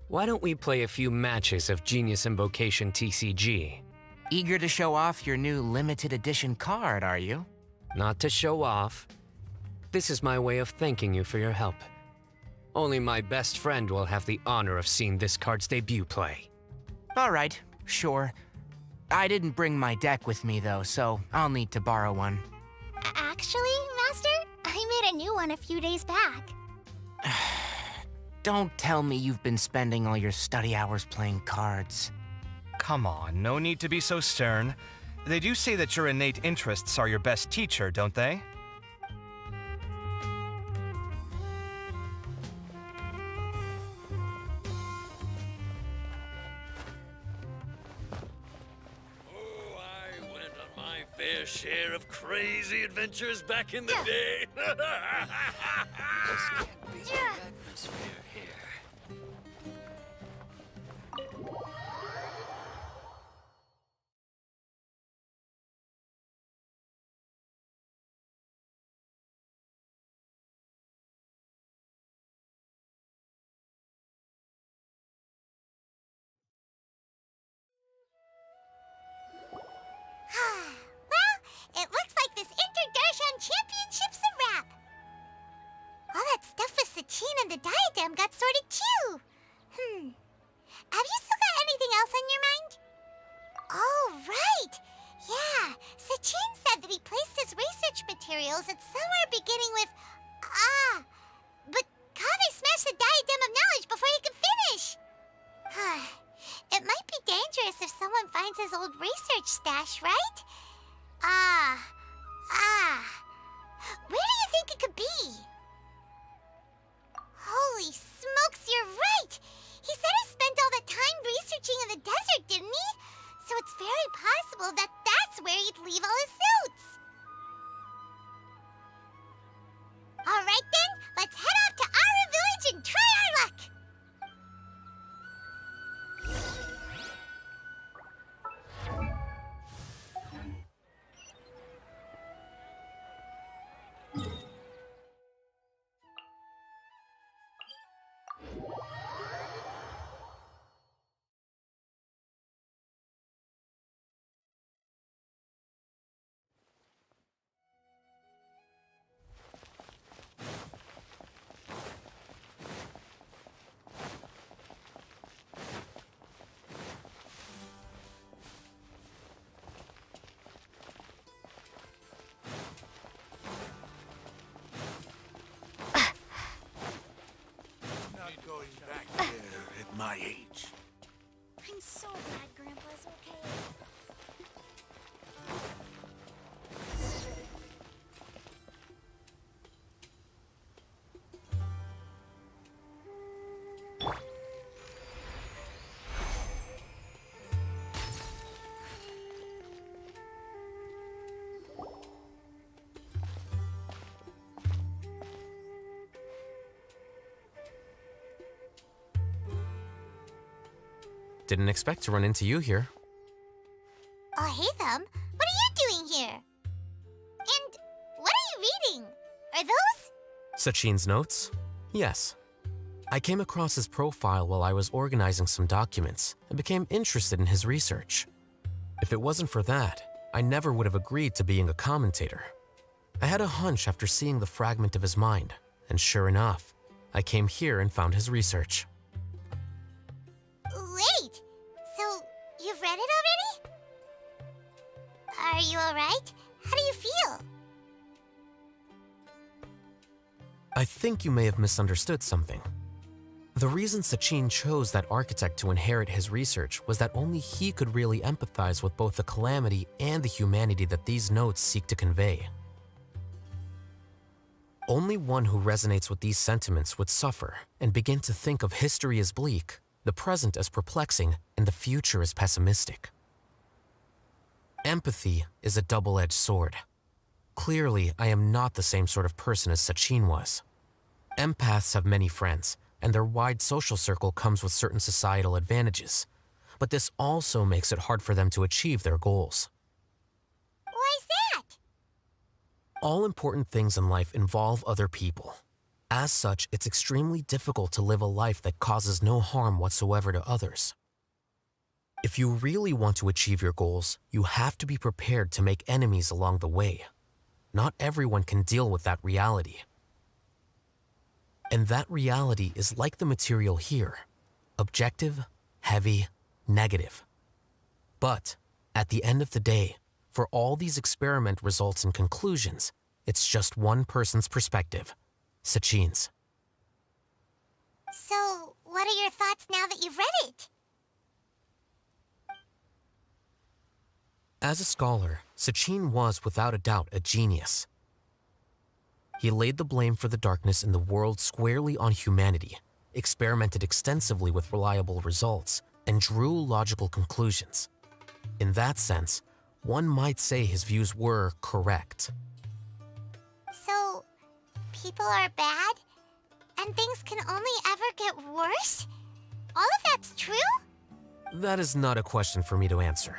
Speaker 3: why don't we play a few matches of Genius Invocation TCG?
Speaker 11: Eager to show off your new limited edition card, are you?
Speaker 3: Not to show off. This is my way of thanking you for your help. Only my best friend will have the honor of seeing this card's debut play.
Speaker 11: All right, sure. I didn't bring my deck with me, though, so I'll need to borrow one.
Speaker 2: Actually, Master, I made a new one a few days back.
Speaker 11: Don't tell me you've been spending all your study hours playing cards.
Speaker 9: Come on, no need to be so stern. They do say that your innate interests are your best teacher, don't they?
Speaker 22: Fair share of crazy adventures back in the day. This can't be the atmosphere here.
Speaker 2: It looks like this Inter-Darshan Championship's a wrap. All that stuff with Sachin and the diadem got sorted too. Have you still got anything else on your mind? Oh, right. Yeah, Sachin said that he placed his research materials at somewhere beginning with but Kaveh smashed the diadem of knowledge before he could finish. It might be dangerous if someone finds his old research stash, right? Where do you think it could be? Holy smokes, you're right! He said he spent all the time researching in the desert, didn't he? So it's very possible that that's where he'd leave all his suits. Alright then, let's head off to Aru Village and try our luck!
Speaker 22: Going back there at my age.
Speaker 2: I'm so glad Grandpa's okay.
Speaker 7: Didn't expect to run into you here.
Speaker 2: Oh, hey, Thumb. What are you doing here? And what are you reading? Are those?
Speaker 7: Sachin's notes? Yes. I came across his profile while I was organizing some documents and became interested in his research. If it wasn't for that, I never would have agreed to being a commentator. I had a hunch after seeing the fragment of his mind, and sure enough, I came here and found his research.
Speaker 2: Wait! So, you've read it already? Are you alright? How do you feel?
Speaker 7: I think you may have misunderstood something. The reason Sachin chose that architect to inherit his research was that only he could really empathize with both the calamity and the humanity that these notes seek to convey. Only one who resonates with these sentiments would suffer and begin to think of history as bleak, the present as perplexing, and the future as pessimistic. Empathy is a double-edged sword. Clearly, I am not the same sort of person as Sachin was. Empaths have many friends, and their wide social circle comes with certain societal advantages. But this also makes it hard for them to achieve their goals.
Speaker 2: Why's that?
Speaker 7: All important things in life involve other people. As such, it's extremely difficult to live a life that causes no harm whatsoever to others. If you really want to achieve your goals, you have to be prepared to make enemies along the way. Not everyone can deal with that reality. And that reality is like the material here, objective, heavy, negative. But at the end of the day, for all these experiment results and conclusions, it's just one person's perspective, Sachin's.
Speaker 2: So, what are your thoughts now that you've read it?
Speaker 7: As a scholar, Sachin was without a doubt a genius. He laid the blame for the darkness in the world squarely on humanity, experimented extensively with reliable results, and drew logical conclusions. In that sense, one might say his views were correct.
Speaker 2: So, people are bad? And things can only ever get worse? All of that's true?
Speaker 7: That is not a question for me to answer.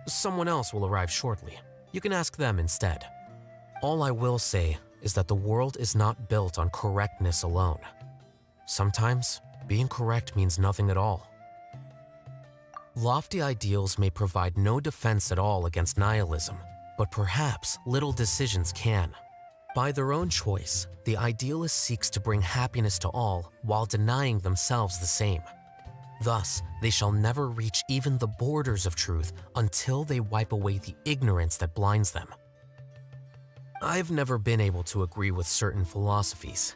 Speaker 7: Someone else will arrive shortly. You can ask them instead. All I will say is that the world is not built on correctness alone. Sometimes, being correct means nothing at all. Lofty ideals may provide no defense at all against nihilism, but perhaps little decisions can. By their own choice, the idealist seeks to bring happiness to all while denying themselves the same. Thus, they shall never reach even the borders of truth until they wipe away the ignorance that blinds them. I've never been able to agree with certain philosophies.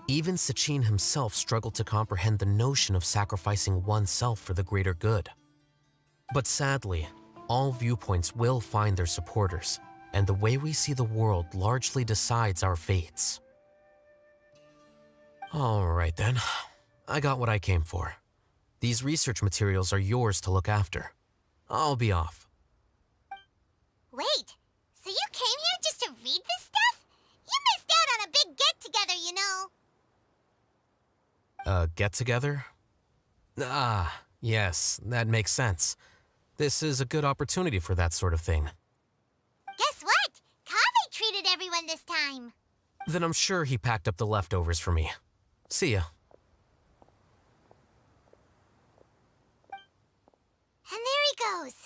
Speaker 7: Even Sachin himself struggled to comprehend the notion of sacrificing oneself for the greater good. But sadly, all viewpoints will find their supporters, and the way we see the world largely decides our fates. All right then, I got what I came for. These research materials are yours to look after. I'll be off.
Speaker 2: Wait, so you came here just to read this stuff? You missed out on a big get-together, you know.
Speaker 7: A get-together? Ah, yes, that makes sense. This is a good opportunity for that sort of thing.
Speaker 2: Guess what? Kaveh treated everyone this time.
Speaker 7: Then I'm sure he packed up the leftovers for me. See ya.
Speaker 2: And there he goes.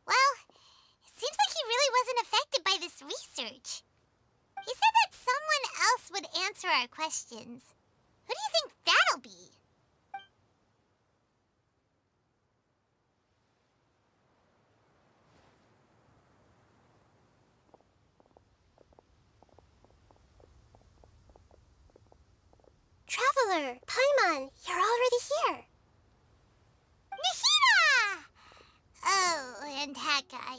Speaker 2: Well, it seems like he really wasn't affected by this research. He said that someone else would answer our questions. Who do you think that'll be? Traveler, Paimon, you're already here. Nihira! Oh, and that guy.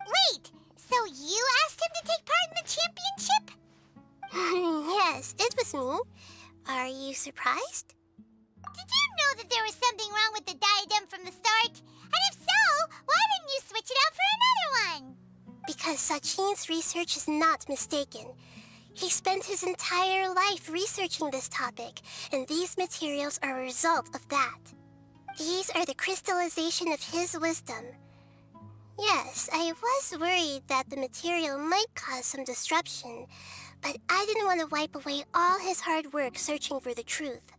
Speaker 2: Wait, so you asked him to take part in the championship? Yes, it was me. Are you surprised? Did you know that there was something wrong with the diadem from the start? And if so, why didn't you switch it out for another one? Because Sachin's research is not mistaken. He spent his entire life researching this topic, and these materials are a result of that. These are the crystallization of his wisdom. Yes, I was worried that the material might cause some disruption, but I didn't want to wipe away all his hard work searching for the truth.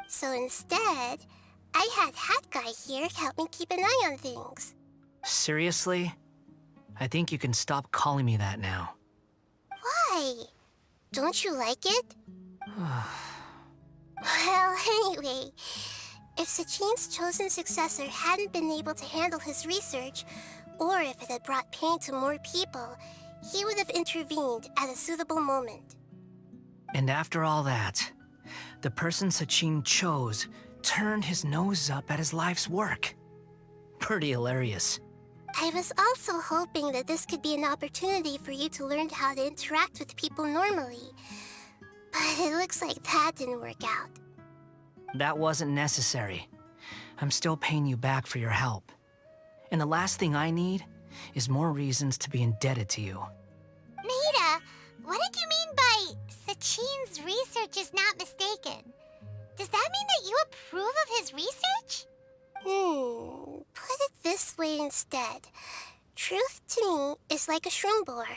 Speaker 2: So instead, I had Hat Guy here help me keep an eye on things.
Speaker 10: Seriously? I think you can stop calling me that now.
Speaker 2: Why? Don't you like it? Well, anyway, if Sachin's chosen successor hadn't been able to handle his research, or if it had brought pain to more people, he would have intervened at a suitable moment.
Speaker 10: And after all that, the person Sachin chose turned his nose up at his life's work. Pretty hilarious.
Speaker 2: I was also hoping that this could be an opportunity for you to learn how to interact with people normally. But it looks like that didn't work out.
Speaker 10: That wasn't necessary. I'm still paying you back for your help. And the last thing I need is more reasons to be indebted to you.
Speaker 2: Nita, what did you mean by Sachin's research is not mistaken? Does that mean that you approve of his research? Put it this way instead. Truth to me is like a shroom boar.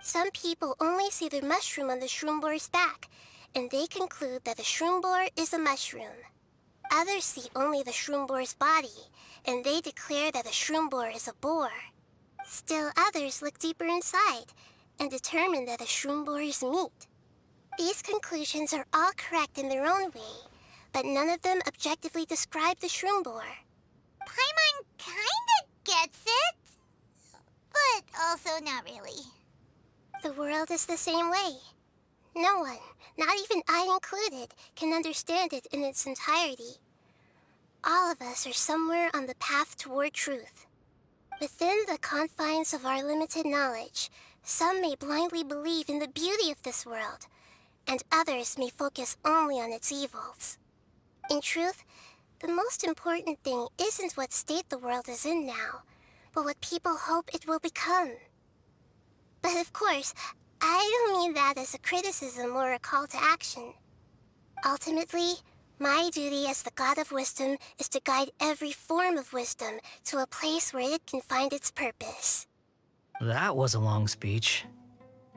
Speaker 2: Some people only see the mushroom on the shroom boar's back, and they conclude that the shroom boar is a mushroom. Others see only the shroom boar's body, and they declare that the shroom boar is a boar. Still others look deeper inside, and determine that the shroom boar is meat. These conclusions are all correct in their own way, but none of them objectively describe the shroom boar. Paimon kinda gets it, but also not really. The world is the same way. No one, not even I included, can understand it in its entirety. All of us are somewhere on the path toward truth. Within the confines of our limited knowledge, some may blindly believe in the beauty of this world, and others may focus only on its evils. In truth, the most important thing isn't what state the world is in now, but what people hope it will become. But of course, I don't mean that as a criticism or a call to action. Ultimately, my duty as the God of Wisdom is to guide every form of wisdom to a place where it can find its purpose.
Speaker 10: That was a long speech.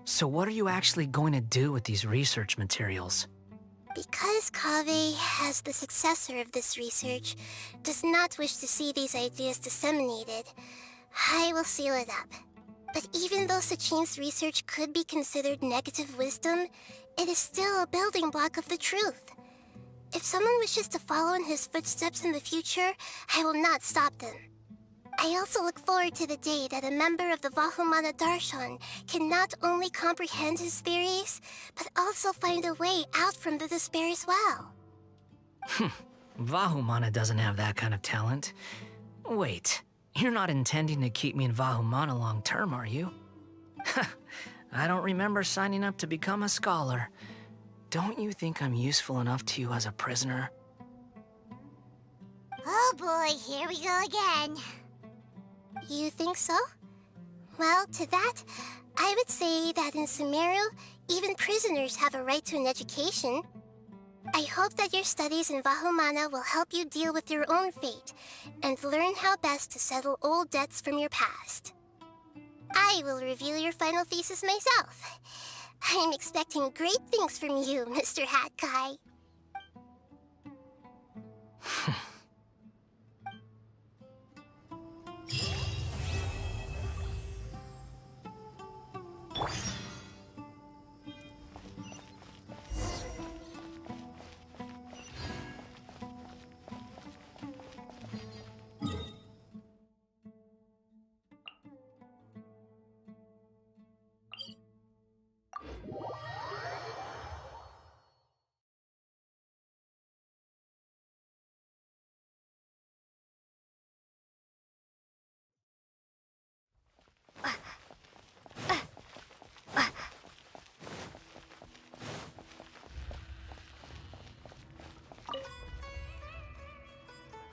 Speaker 10: So what are you actually going to do with these research materials?
Speaker 2: Because Kaveh, as the successor of this research, does not wish to see these ideas disseminated, I will seal it up. But even though Sachin's research could be considered negative wisdom, it is still a building block of the truth. If someone wishes to follow in his footsteps in the future, I will not stop them. I also look forward to the day that a member of the Vahumana Darshan can not only comprehend his theories, but also find a way out from the despair as well.
Speaker 10: Vahumana doesn't have that kind of talent. Wait, you're not intending to keep me in Vahumana long term, are you? I don't remember signing up to become a scholar. Don't you think I'm useful enough to you as a prisoner?
Speaker 2: Oh boy, here we go again. You think so? Well, to that, I would say that in Sumeru, even prisoners have a right to an education. I hope that your studies in Vahumana will help you deal with your own fate and learn how best to settle old debts from your past. I will review your final thesis myself. I'm expecting great things from you, Mr. Hat Guy.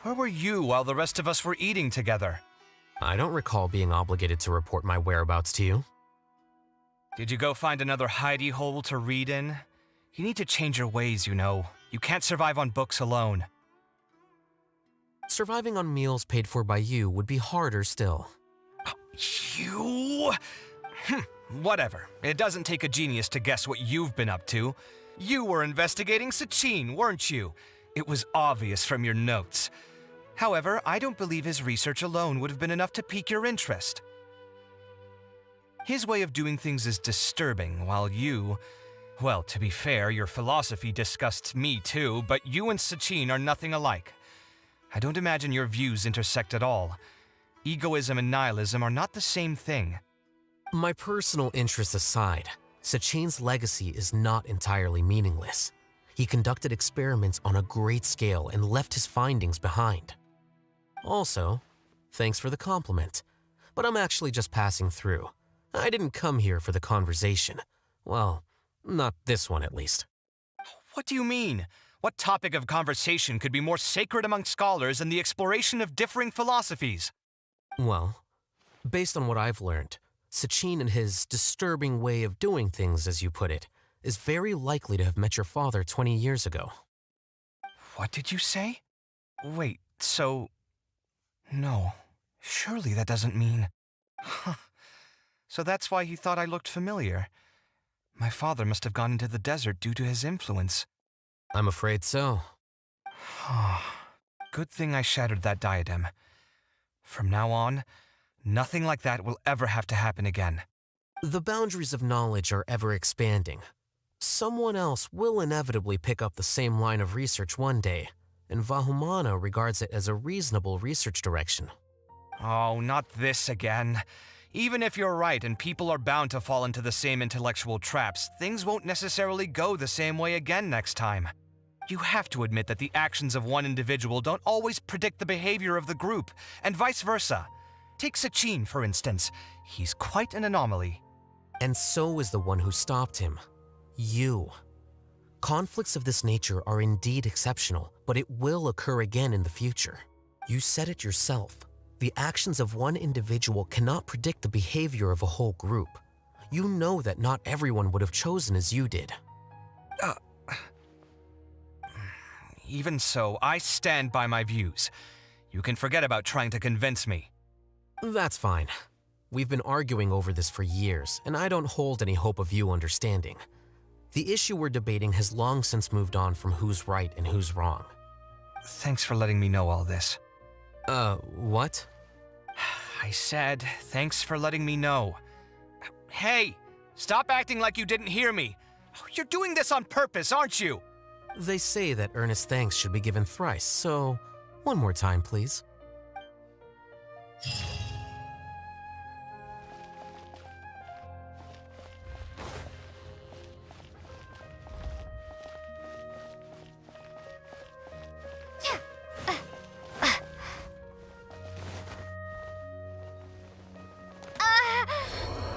Speaker 9: Where were you while the rest of us were eating together?
Speaker 7: I don't recall being obligated to report my whereabouts to you.
Speaker 9: Did you go find another hidey hole to read in? You need to change your ways, you know. You can't survive on books alone.
Speaker 7: Surviving on meals paid for by you would be harder still.
Speaker 9: You? Whatever. It doesn't take a genius to guess what you've been up to. You were investigating Sachin, weren't you? It was obvious from your notes. However, I don't believe his research alone would have been enough to pique your interest. His way of doing things is disturbing, while you... Well, to be fair, your philosophy disgusts me too, but you and Sachin are nothing alike. I don't imagine your views intersect at all. Egoism and nihilism are not the same thing.
Speaker 7: My personal interests aside, Sachin's legacy is not entirely meaningless. He conducted experiments on a great scale and left his findings behind. Also, thanks for the compliment, but I'm actually just passing through. I didn't come here for the conversation. Well, not this one at least.
Speaker 9: What do you mean? What topic of conversation could be more sacred among scholars than the exploration of differing philosophies?
Speaker 7: Well, based on what I've learned, Sachin and his disturbing way of doing things, as you put it, is very likely to have met your father 20 years ago.
Speaker 9: What did you say? Wait, so... No, surely that doesn't mean... So that's why he thought I looked familiar. My father must have gone into the desert due to his influence.
Speaker 7: I'm afraid so.
Speaker 9: Good thing I shattered that diadem. From now on, nothing like that will ever have to happen again.
Speaker 7: The boundaries of knowledge are ever expanding. Someone else will inevitably pick up the same line of research one day, and Vahumana regards it as a reasonable research direction.
Speaker 9: Oh, not this again. Even if you're right and people are bound to fall into the same intellectual traps, things won't necessarily go the same way again next time. You have to admit that the actions of one individual don't always predict the behavior of the group, and vice versa. Take Sachin, for instance. He's quite an anomaly.
Speaker 7: And so is the one who stopped him. You. Conflicts of this nature are indeed exceptional, but it will occur again in the future. You said it yourself. The actions of one individual cannot predict the behavior of a whole group. You know that not everyone would have chosen as you did.
Speaker 9: Even so, I stand by my views. You can forget about trying to convince me.
Speaker 7: That's fine. We've been arguing over this for years, and I don't hold any hope of you understanding. The issue we're debating has long since moved on from who's right and who's wrong.
Speaker 9: Thanks for letting me know all this.
Speaker 7: What?
Speaker 9: I said, thanks for letting me know. Hey, stop acting like you didn't hear me. You're doing this on purpose, aren't you?
Speaker 7: They say that earnest thanks should be given thrice, so one more time, please.